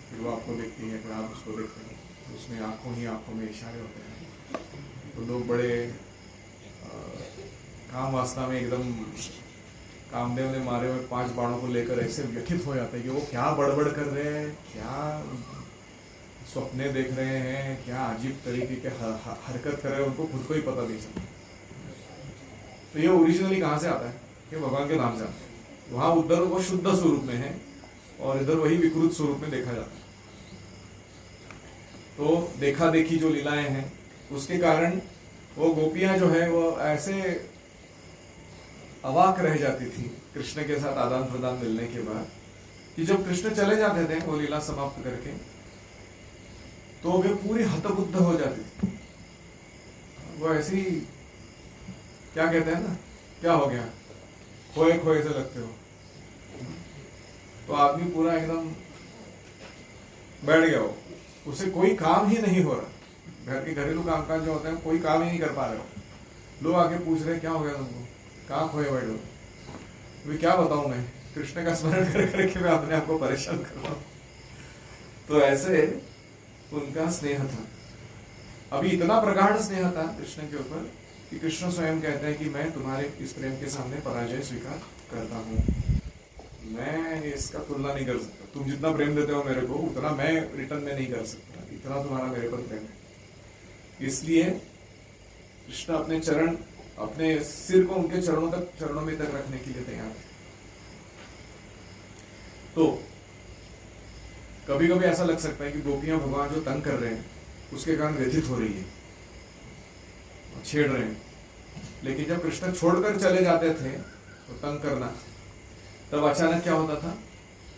फिर वो आपको देखती है, फिर आप उसको देखते हो, उसमें आंखों ही आंखों में इशारे होते हैं। तो लोग बड़े काम वासना में एकदम कामदेव ने मारे हुए 5 बाणों को लेकर ऐसे व्यथित हो जाते हैं कि वो क्या बड़बड़ कर रहे हैं, क्या सपने देख रहे हैं, क्या अजीब तरीके के हरकत कर रहे हैं, उनको खुद को ही पता नहीं चलता। तो ये ओरिजिनली कहाँ से आता है? ये भगवान के नाम से आता है। वहां उधर वो शुद्ध स्वरूप में है और इधर वही विकृत स्वरूप में देखा जाता है। तो देखा देखी जो लीलाएं हैं उसके कारण वो गोपियां जो है वो ऐसे अवाक रह जाती थी कृष्ण के साथ आदान प्रदान मिलने के बाद कि जब कृष्ण चले जाते थे वो लीला समाप्त करके तो वे पूरी हतबुद्ध हो जाती थी। वो ऐसी क्या कहते हैं ना, क्या हो गया, खोए खोए से लगते हो। तो आदमी पूरा एकदम बैठ गया हो, उसे कोई काम ही नहीं हो रहा। घर के घरेलू कामकाज जो होते हैं कोई काम ही नहीं कर पा रहे हो। लोग आके पूछ रहे क्या हो गया तुमको, कहाँ खोए बैठे हो? मैं क्या बताऊं, मैं कृष्ण का स्मरण कर करके मैं अपने आप को परेशान कर रहा हूं। तो ऐसे उनका स्नेह था। अभी इतना प्रगाढ़ स्नेह था कृष्ण के ऊपर कि कृष्ण स्वयं कहते हैं कि मैं तुम्हारे इस प्रेम के सामने पराजय स्वीकार करता हूँ, मैं इसका तुलना नहीं कर सकता। तुम जितना प्रेम देते हो मेरे को, उतना मैं रिटर्न में नहीं कर सकता, इतना तुम्हारा मेरे पर प्रेम है। इसलिए कृष्ण अपने चरण, अपने सिर को उनके चरणों में तक रखने के लिए तैयार है। तो कभी कभी ऐसा लग सकता है कि गोपियां भगवान जो तंग कर रहे हैं उसके कारण व्यथित हो रही है, छेड़ रहे हैं। लेकिन जब कृष्ण छोड़कर चले जाते थे तो तंग करना, तब अचानक क्या होता था,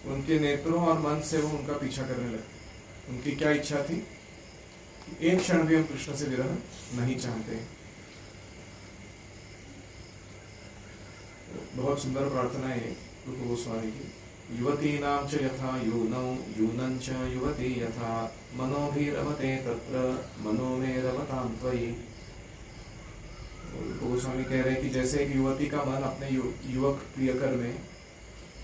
उनके नेत्रों और मन से वो उनका पीछा करने लगते। उनकी क्या इच्छा थी कि एक क्षण भी हम कृष्ण से विरह नहीं चाहते। बहुत सुंदर प्रार्थना है रूप गोस्वामी की। युवतीनां च यथा यूनौ यूनं च युवती यथा मनोभिरमते तत्र मनो मे रमतां त्वयि। गोस्वामी कह रहे हैं कि जैसे एक युवती का मन अपने युवक प्रियकर में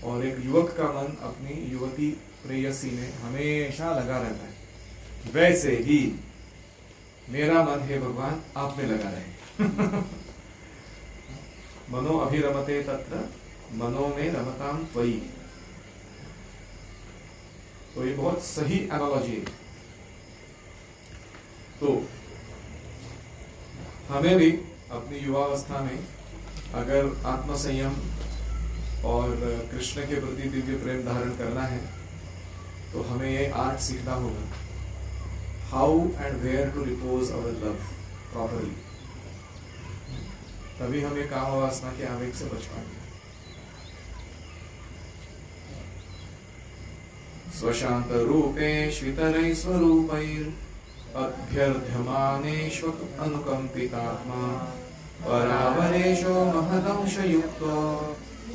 और एक युवक का मन अपनी युवती प्रेयसी में हमेशा लगा रहता है, वैसे ही मेरा मन है भगवान आप में लगा रहे। मनो अभिरमते तत्र मनो में रमतां त्वयि। तो ये बहुत सही एनालॉजी है। तो हमें भी अपनी युवावस्था में अगर आत्मसंयम और कृष्ण के प्रति दिव्य प्रेम धारण करना है तो हमें ये आर्ट सीखना होगा, how and where to repose our love properly. तभी हम ये काम वासना के आवेग से बच पाएंगे। स्वशांत रूपेष्वितरैः स्वरूपैर् अभ्यर्थ्यमानेष्वक् अनुकंपितात्मा परावरेशो महदंशयुक्तो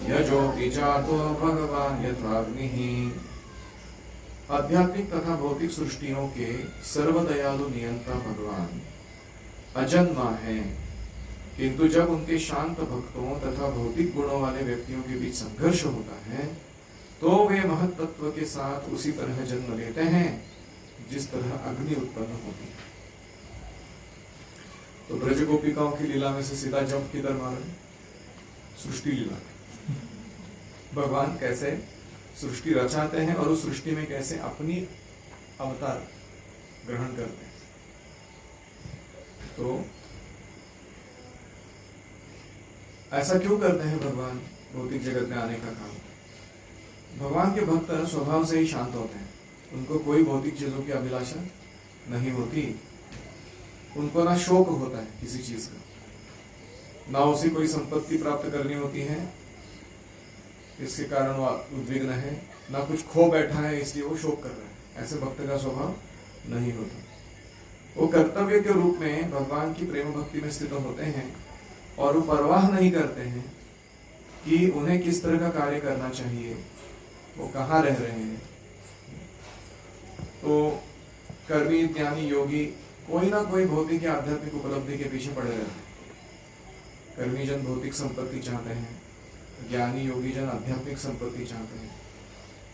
यजोपि जातो भगवान यथाग्निः। आध्यात्मिक तथा भौतिक सृष्टियों के सर्वदयालु नियंता भगवान अजन्मा है, किंतु जब उनके शांत भक्तों तथा भौतिक गुणों वाले व्यक्तियों के बीच संघर्ष होता है तो वे महत् तत्व के साथ उसी तरह जन्म लेते हैं जिस तरह अग्नि उत्पन्न होती है। तो ब्रज गोपिकाओं की लीला में से सीधा जंप किधर मारे? सृष्टि लीला। भगवान कैसे सृष्टि रचाते हैं और उस सृष्टि में कैसे अपनी अवतार ग्रहण करते हैं। तो ऐसा क्यों करते हैं भगवान भौतिक जगत में आने का काम? भगवान के भक्त स्वभाव से ही शांत होते हैं, उनको कोई भौतिक चीजों की अभिलाषा नहीं होती, उनको ना शौक होता है किसी चीज का, ना उसे कोई संपत्ति प्राप्त करनी होती है इसके कारण वो उद्विग्न है, ना कुछ खो बैठा है इसलिए वो शोक कर रहा है। ऐसे भक्त का स्वभाव नहीं होता। वो कर्तव्य के रूप में भगवान की प्रेम भक्ति में स्थित होते हैं और वो परवाह नहीं करते हैं कि उन्हें किस तरह का कार्य करना चाहिए, वो कहाँ रह रहे हैं। तो कर्मी ज्ञानी योगी कोई ना कोई भौतिक या आध्यात्मिक उपलब्धि के पीछे पड़े रहते हैं। कर्मी जन भौतिक संपत्ति चाहते हैं, ज्ञानी योगी जन आध्यात्मिक संपत्ति चाहते हैं,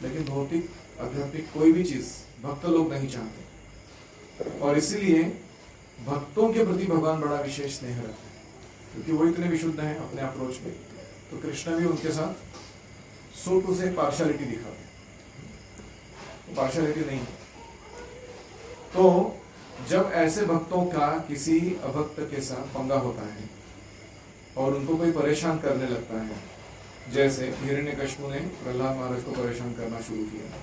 लेकिन भौतिक आध्यात्मिक कोई भी चीज भक्त लोग नहीं चाहते। और इसीलिए भक्तों के प्रति भगवान बड़ा विशेष स्नेह रखते हैं, क्योंकि वो इतने विशुद्ध हैं अपने अप्रोच में। तो कृष्ण भी उनके साथ सो टू से पार्शियलिटी दिखाते हैं, पार्शियलिटी नहीं। तो जब ऐसे भक्तों का किसी अभक्त के साथ पंगा होता है और उनको कोई परेशान करने लगता है, जैसे हिरण्यकश्यप ने प्रहलाद महाराज को परेशान करना शुरू किया,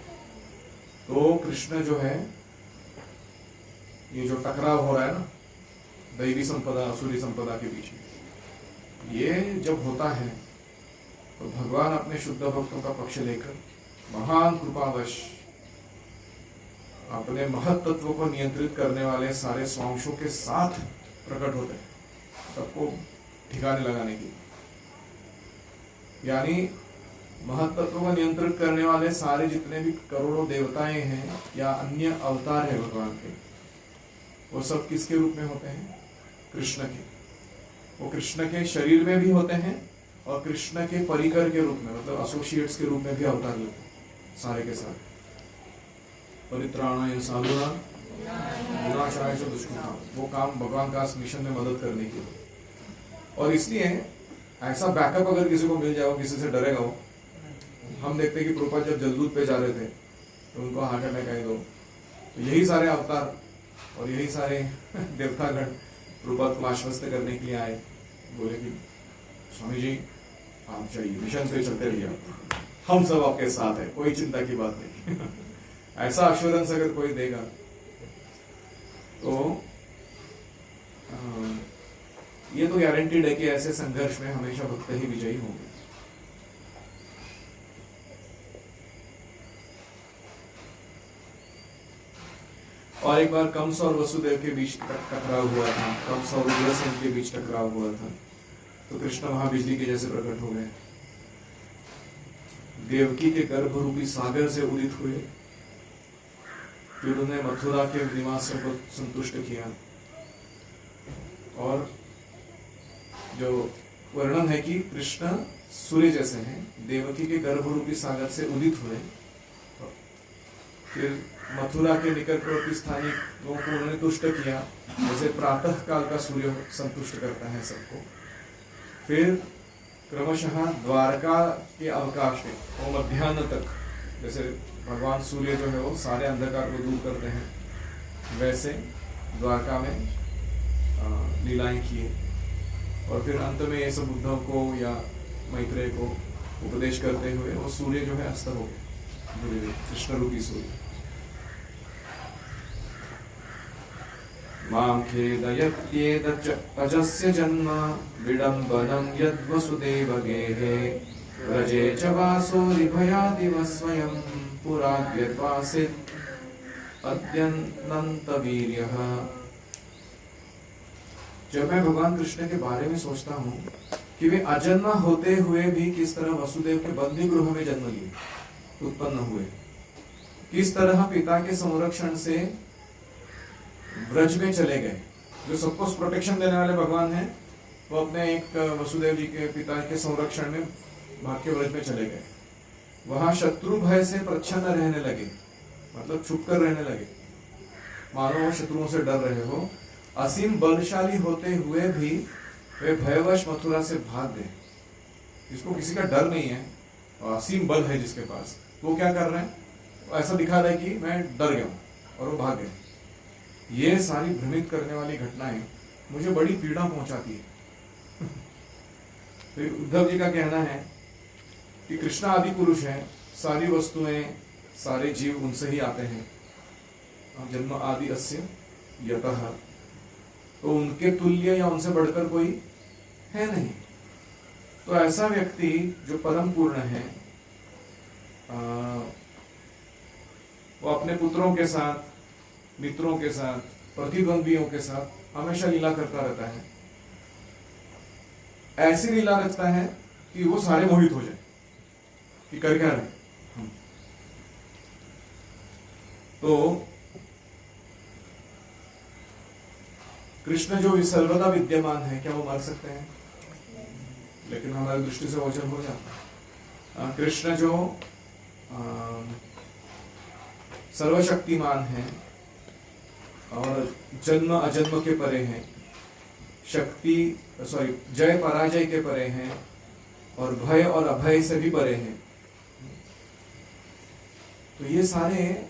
तो कृष्ण जो है, ये जो टकराव हो रहा है ना दैवी संपदा असुरी संपदा के बीच में, ये जब होता है तो भगवान अपने शुद्ध भक्तों का पक्ष लेकर महान कृपावश अपने महत् तत्व को नियंत्रित करने वाले सारे स्वांशों के साथ प्रकट होते हैं, सबको ठिकाने लगाने की। यानी महत् तत्व को नियंत्रित करने वाले सारे जितने भी करोड़ों देवताएं हैं या अन्य अवतार है भगवान के, वो सब किसके रूप में होते हैं? कृष्ण के। वो कृष्ण के शरीर में भी होते हैं और कृष्ण के परिकर के रूप में, मतलब एसोसिएट्स के रूप में भी अवतार लेते हैं सारे के सारे। परित्राणाय साधूनां विनाशाय च दुष्कृतां, वो काम भगवान का मिशन में मदद करने के लिए। और इसलिए ऐसा बैकअप अगर किसी को मिल जाए, किसी से डरेगा हो। हम देखते हैं कि प्रभुपाद जब जलदूत पे जा रहे थे तो उनको हार्ट अटैक आए, तो यही सारे अवतार और यही सारे देवतागण प्रभुपाद को आश्वस्त करने के लिए आए, बोले कि स्वामी जी आप चाहिए, मिशन पे चलते रहिए, हम सब आपके साथ है, कोई चिंता की बात नहीं। ऐसा अश्योरेंस अगर कोई देगा तो ये तो गारंटीड है कि ऐसे संघर्ष में हमेशा भक्त ही विजयी होंगे। और एक बार कंस और वसुदेव के बीच टकराव हुआ था, कंस और उग्रसेन के बीच टकराव हुआ था, तो कृष्ण वहां बिजली के जैसे प्रकट हो गए, देवकी के गर्भ रूपी सागर से उदित हुए, फिर उन्होंने मथुरा के निवासियों को संतुष्ट किया। और जो वर्णन है कि कृष्ण सूर्य जैसे हैं, देवकी के गर्भ रूपी सागर से उदित हुए, फिर मथुरा के निकटवर्ती स्थानीय लोगों को उन्होंने तुष्ट किया, जैसे प्रातः काल का सूर्य संतुष्ट करता है सबको। फिर क्रमशः द्वारका के अवकाश में वो मध्याह्न तक, जैसे भगवान सूर्य जो है वो सारे अंधकार को दूर करते हैं, वैसे द्वारका में लीलाएं किए। और फिर अंत में ये सब उद्धव को या मैत्रेय को उपदेश करते हुए वो सूर्य जो है अस्त हो गए, कृष्ण रूपी सूर्य। मां खेदयत्येतच्च अजस्य जन्म विडम्बनं यद्वसुदेवगेहे व्रजे च वासोरिभयादिव स्वयं पुराद्यद्वासित् अद्यनन्तवीर्यः। जब मैं भगवान कृष्ण के बारे में सोचता हूँ कि वे अजन्मा होते हुए भी किस तरह वसुदेव के बंदी गृह में जन्म लिए, उत्पन्न हुए, किस तरह पिता के संरक्षण से व्रज में चले गए, जो सबको प्रोटेक्शन देने वाले भगवान हैं, वो अपने एक वसुदेव जी के पिता के संरक्षण में भाग के व्रज में चले गए। वहां शत्रु भय से प्रच्छन्न रहने लगे, मतलब छुप कर रहने लगे, मानो वो शत्रुओं से डर रहे हो। असीम बलशाली होते हुए भी वे भयवश मथुरा से भाग गए। जिसको किसी का डर नहीं है और असीम बल है जिसके पास, वो क्या कर रहे हैं, ऐसा दिखा रहा है कि मैं डर गया हूं, और वो भाग गए। ये सारी भ्रमित करने वाली घटनाएं मुझे बड़ी पीड़ा पहुंचाती है। तो उद्धव जी का कहना है कि कृष्ण आदि पुरुष हैं, सारी वस्तुएं सारे जीव उनसे ही आते हैं, जन्म आदि अस्य यतः, तो उनके तुल्य या उनसे बढ़कर कोई है नहीं। तो ऐसा व्यक्ति जो परम पूर्ण है, वो अपने पुत्रों के साथ, मित्रों के साथ, प्रतिद्वंदियों के साथ हमेशा लीला करता रहता है। ऐसी लीला रचता है कि वो सारे मोहित हो जाए कि कर क्या रहे। तो कृष्ण जो सर्वदा विद्यमान है, क्या वो मर सकते हैं? लेकिन हमारी दृष्टि से ओझल हो जाता है। कृष्ण जो सर्वशक्तिमान है और जन्म अजन्म के परे हैं, जय पराजय के परे हैं, और भय और अभय से भी परे हैं। तो ये सारे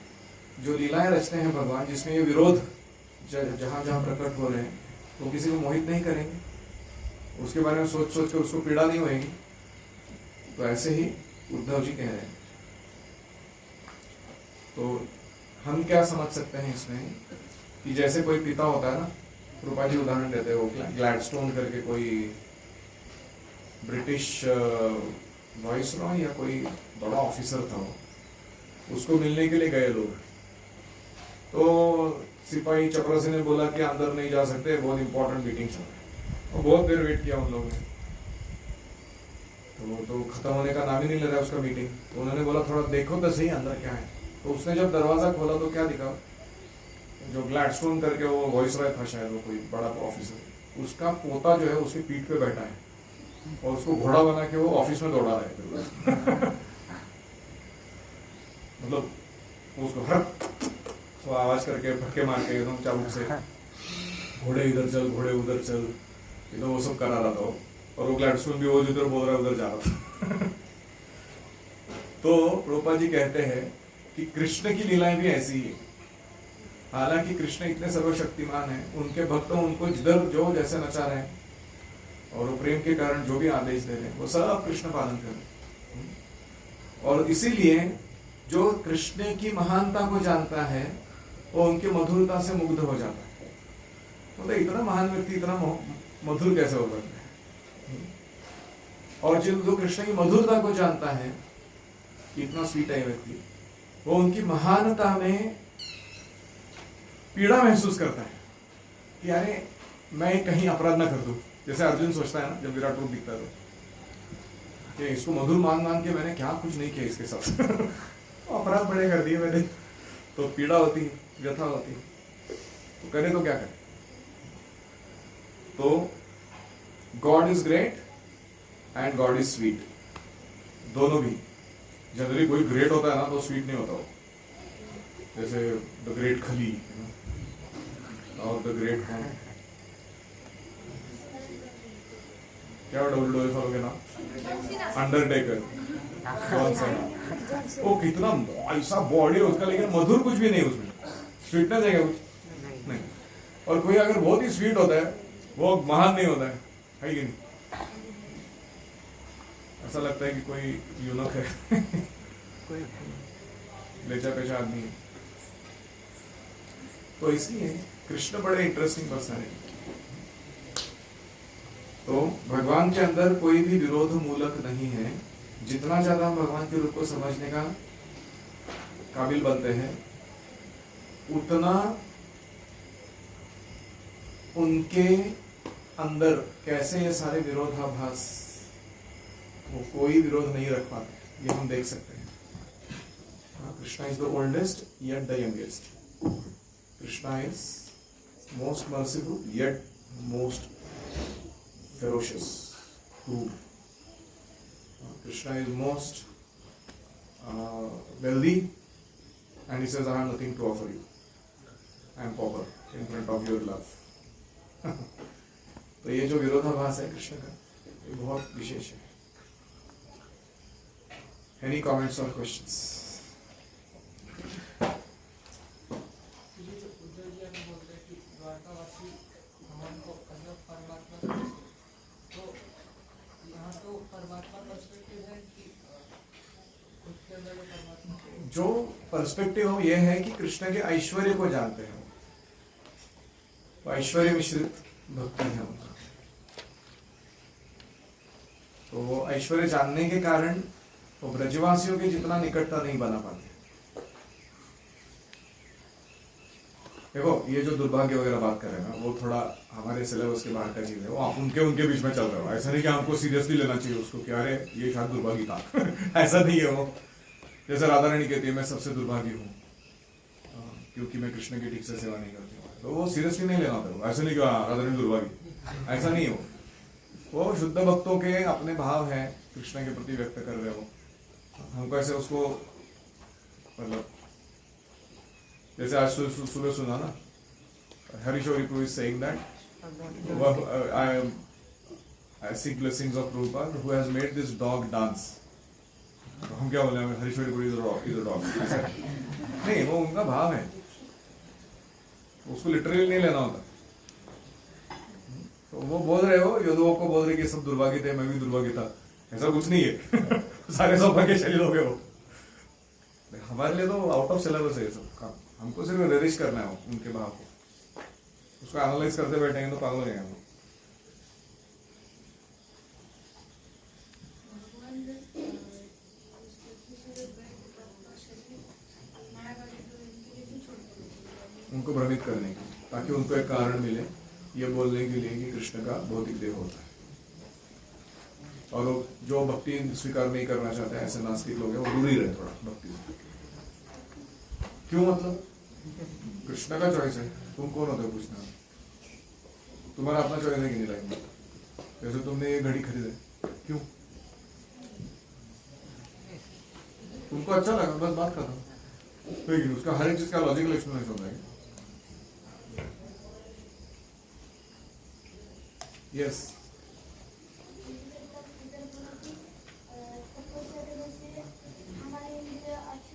जो लीलाएं रचते हैं भगवान, जिसमें ये विरोध जहां जहां प्रकट हो रहे हैं, वो किसी को मोहित नहीं करेंगे, उसके बारे में सोच सोच कर उसको पीड़ा नहीं होगी। तो ऐसे ही उद्धव जी कह रहे हैं। तो हम क्या समझ सकते हैं इसमें कि जैसे कोई पिता होता है ना, रूपा जी उदाहरण देते हैं, वो ग्लैडस्टोन करके कोई ब्रिटिश वाइसरॉय या कोई बड़ा ऑफिसर था, वो उसको मिलने के लिए गए लोग। तो सिपाही चपरासी ने बोला कि अंदर नहीं जा सकते, बहुत इंपॉर्टेंट मीटिंग चल रही है। और बहुत देर वेट किया उन लोगों ने, तो वो तो खत्म होने का नाम ही नहीं ले रहा उसका मीटिंग। तो उन्होंने बोला थोड़ा देखो तो सही अंदर क्या है। तो उसने जब दरवाजा खोला तो क्या दिखा, जो ग्लैडस्टोन करके वो वॉइसरॉय था शायद, वो कोई बड़ा ऑफिसर, उसका पोता जो है उसकी पीठ पे बैठा है और उसको घोड़ा बना के वो ऑफिस में दौड़ा रहा है। मतलब उसको हर तो आवाज करके फटके मार के एकदम चाबुक से, घोड़े इधर चल, घोड़े उधर चल, तो वो सब करा रहा था। और वो ग्लैडस्टोन भी वो जिधर बोल रहा है उधर जा रहा था। तो प्रभुपाद जी कहते हैं कि कृष्ण की लीलाएं भी ऐसी ही है। हालांकि कृष्ण इतने सर्वशक्तिमान हैं, उनके भक्तों उनको जिधर जो जैसे नचा रहे हैं और वो प्रेम के कारण जो भी आदेश दे रहे हैं वो सब कृष्ण पालन कर रहे हैं। और इसीलिए जो कृष्ण की महानता को जानता है वो उनकी मधुरता से मुग्ध हो जाता है। मतलब इतना महान व्यक्ति इतना मधुर कैसे हो सकता है। और जो कृष्ण की मधुरता को जानता है, इतना स्वीट है व्यक्ति, वो उनकी महानता में पीड़ा महसूस करता है कि अरे मैं कहीं अपराध ना कर दूं। जैसे अर्जुन सोचता है ना जब विराट रूप दिखता है तो कि इसको मधुर मान के मैंने क्या कुछ नहीं किया इसके साथ। अपराध बड़े कर दिए मैंने, तो पीड़ा होती, व्यथा होती, तो करे तो क्या करे। तो God is great and God is sweet, दोनों भी। जनरली कोई ग्रेट होता है ना तो स्वीट नहीं होता वो, जैसे द ग्रेट खली और द ग्रेट क्या WWE फॉलो के नाम, अंडरटेकर, कौन सा वो कितना ऐसा बॉडी है उसका, लेकिन मधुर कुछ भी नहीं उसमें, स्वीटनेस है क्या कुछ नहीं। और कोई अगर बहुत ही स्वीट होता है वो महान नहीं होता है कि नहीं। ऐसा लगता है कि कोई यूनक है, कोई लेचा पेचा आदमी है। तो इसलिए कृष्ण बड़े इंटरेस्टिंग पर्सन है। तो भगवान के अंदर कोई भी विरोध मूलक नहीं है। जितना ज्यादा हम भगवान के रूप को समझने का काबिल बनते हैं उतना उनके अंदर कैसे ये सारे विरोधाभास, वो कोई विरोध नहीं रख पाते, ये हम देख सकते हैं। Krishna is the oldest yet the youngest, Krishna is most merciful yet most ferocious, cruel. Krishna is most wealthy and he says I have nothing to offer you, I am pauper in front of your love. तो ये जो विरोधाभास है कृष्ण का, ये बहुत विशेष है। Any comments or questions? जो पर्सपेक्टिव हो यह है कि कृष्ण के ऐश्वर्य को जानते हैं, वो ऐश्वर्य मिश्रित भक्ति है उनका। तो वो ऐश्वर्य जानने के कारण वो ब्रजवासियों के जितना निकटता नहीं बना पाते। देखो ये जो दुर्भाग्य वगैरह बात कर रहे हैं ना, वो थोड़ा हमारे सिलेबस के बाहर का चीज है। वो उनके बीच में चल रहा है। ऐसा नहीं कि हमको सीरियसली लेना चाहिए उसको, क्या अरे ये शायद दुर्भाग्य था। ऐसा नहीं है वो। जैसे राधा रानी कहती है मैं सबसे दुर्भागी हूँ क्योंकि मैं कृष्ण की ठीक से सेवा नहीं करती हूँ, तो वो सीरियसली नहीं लेना होता। ऐसा नहीं कि राधा रानी दुर्भागी, ऐसा नहीं हो। वो शुद्ध भक्तों के अपने भाव है कृष्ण के प्रति व्यक्त कर रहे हो। हमको ऐसे उसको मतलब जैसे आज सुबह सुना ना, हरीशौरी प्रभु is saying that I seek blessings of Prabhupada who has made this dog dance. हम क्या बोले, हरीश्वरी प्रभु इज अ डॉग, नहीं, वो उनका भाव है, उसको लिटरली नहीं लेना होता। तो वो बोल रहे हो, यदुओं को बोल रहे कि सब दुर्भाग्य थे, मैं भी दुर्भाग्य था, ऐसा कुछ नहीं है। सारे सौभाग्यशाली लोग हैं वो। हमारे लिए तो आउट ऑफ सिलेबस है सब काम। हमको सिर्फ रिलीज करना है उनके भाव को। उसको एनालाइज करते बैठेंगे तो पागल हो जाएंगे हम। उनको भ्रमित करने के, ताकि उनको एक कारण मिले ये बोलने के लिए कि कृष्ण का भौतिक देह होता है। और लोग जो भक्ति स्वीकार नहीं करना चाहते हैं, ऐसे नास्तिक लोग हैं, वो दूर ही रहे थोड़ा भक्ति से। क्यों? मतलब कृष्ण का चॉइस है, तुम कौन होते हो पूछना? तुम्हारा अपना चॉइस है कि नहीं लाइफ में? जैसे तुमने ये घड़ी खरीदे, क्यों? तुमको अच्छा लगा, बस बात खत्म। लेकिन उसका हर एक चीज का लॉजिकल एक्सप्लेनेशन होता है। यस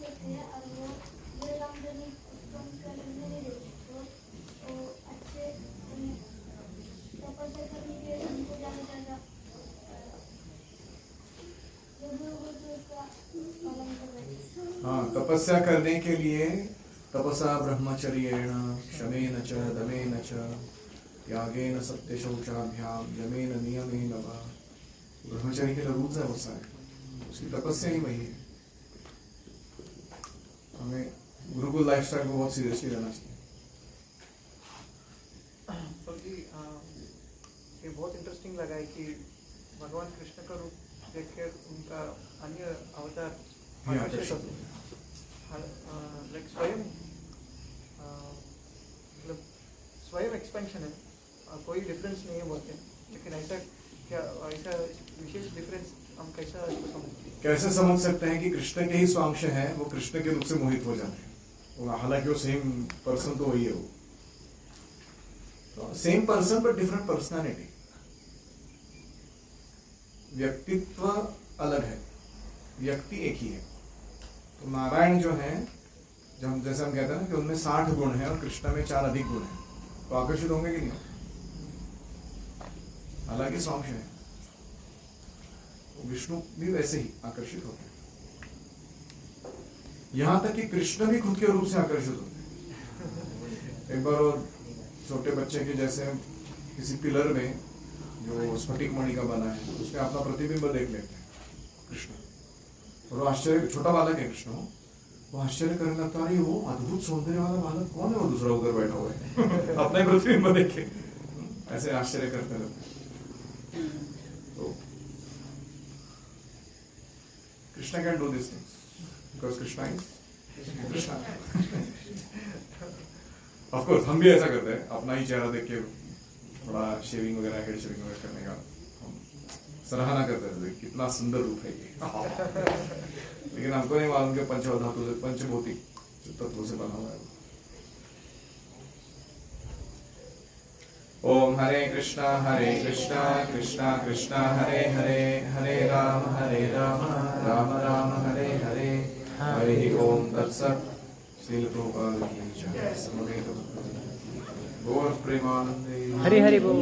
होते हैं और वो जो रामधनी उत्पन्न करने नहीं देते, तो वो अच्छे तपस्या करने के लिए उनको ज़्यादा ज़्यादा जो भी होगा तो उसका पालन करना। हाँ, तपस्या करने के लिए तपसा ब्रह्मचर्येण शमेन च दमेन च त्यागेन सत्य शौचाभ्याम यमेन नियमेन वा। ब्रह्मचर्य के रूल्स है बहुत सारे, उसकी तपस्या ही वही है। हमें गुरुकुल लाइफस्टाइल को बहुत सीरियसली लेना चाहिए। तो जी ये बहुत इंटरेस्टिंग लगा है कि भगवान कृष्ण का रूप देखकर उनका अन्य अवतार ये आकर्षित आकर्षित होते हैं। लाइक स्वयं मतलब स्वयं एक्सपेंशन है, कोई डिफरेंस नहीं है बोलते हैं, लेकिन ऐसा क्या ऐसा विशेष डिफरेंस हम कैसा इसको समझते हैं? कैसे समझ सकते हैं कि कृष्ण के ही स्वांश हैं, वो कृष्ण के रूप से मोहित हो जाते हैं। हालांकि वो सेम पर्सन तो वही है, वो तो same person but different personality. व्यक्तित्व अलग है, व्यक्ति एक ही है। तो नारायण जो है, जब जैसे हम कहते हैं ना कि उनमें 60 गुण हैं और कृष्ण में 4 अधिक गुण हैं, तो आकर्षित होंगे कि नहीं? हालांकि स्वांश है, विष्णु भी वैसे ही आकर्षित होते हैं। यहां तक कि कृष्ण भी खुद के रूप से आकर्षित होते हैं। एक बार और छोटे बच्चे के जैसे किसी पिलर में जो स्फटिक मणि का बना है, उसमें अपना प्रतिबिंब देख लेते हैं कृष्ण, और वो आश्चर्य, छोटा बालक है कृष्ण, वो आश्चर्य करने लगता है, वो अद्भुत सौंदर्य वाला बालक कौन है, वो दूसरा उधर बैठा हुआ है अपना ही प्रतिबिंब देखे, ऐसे आश्चर्य करते रहते हैं। तो Krishna can do these things because Krishna is Krishna. Of course, हम भी ऐसा करते हैं, अपना ही चेहरा देख के थोड़ा शेविंग वगैरह, हेड शेविंग वगैरह करने का हम सराहना करते हैं, कितना सुंदर रूप है ये। लेकिन हमको नहीं मालूम कि पंचधातु से, पंचभौतिक तत्वों से बना हुआ है। ओम हरे कृष्णा कृष्णा कृष्णा हरे हरे, हरे राम राम राम हरे हरे, हरि ओम तत्सत्। श्रील प्रभुपाद की जय। समवेत गौर प्रेमानंदे हरि हरि बोल।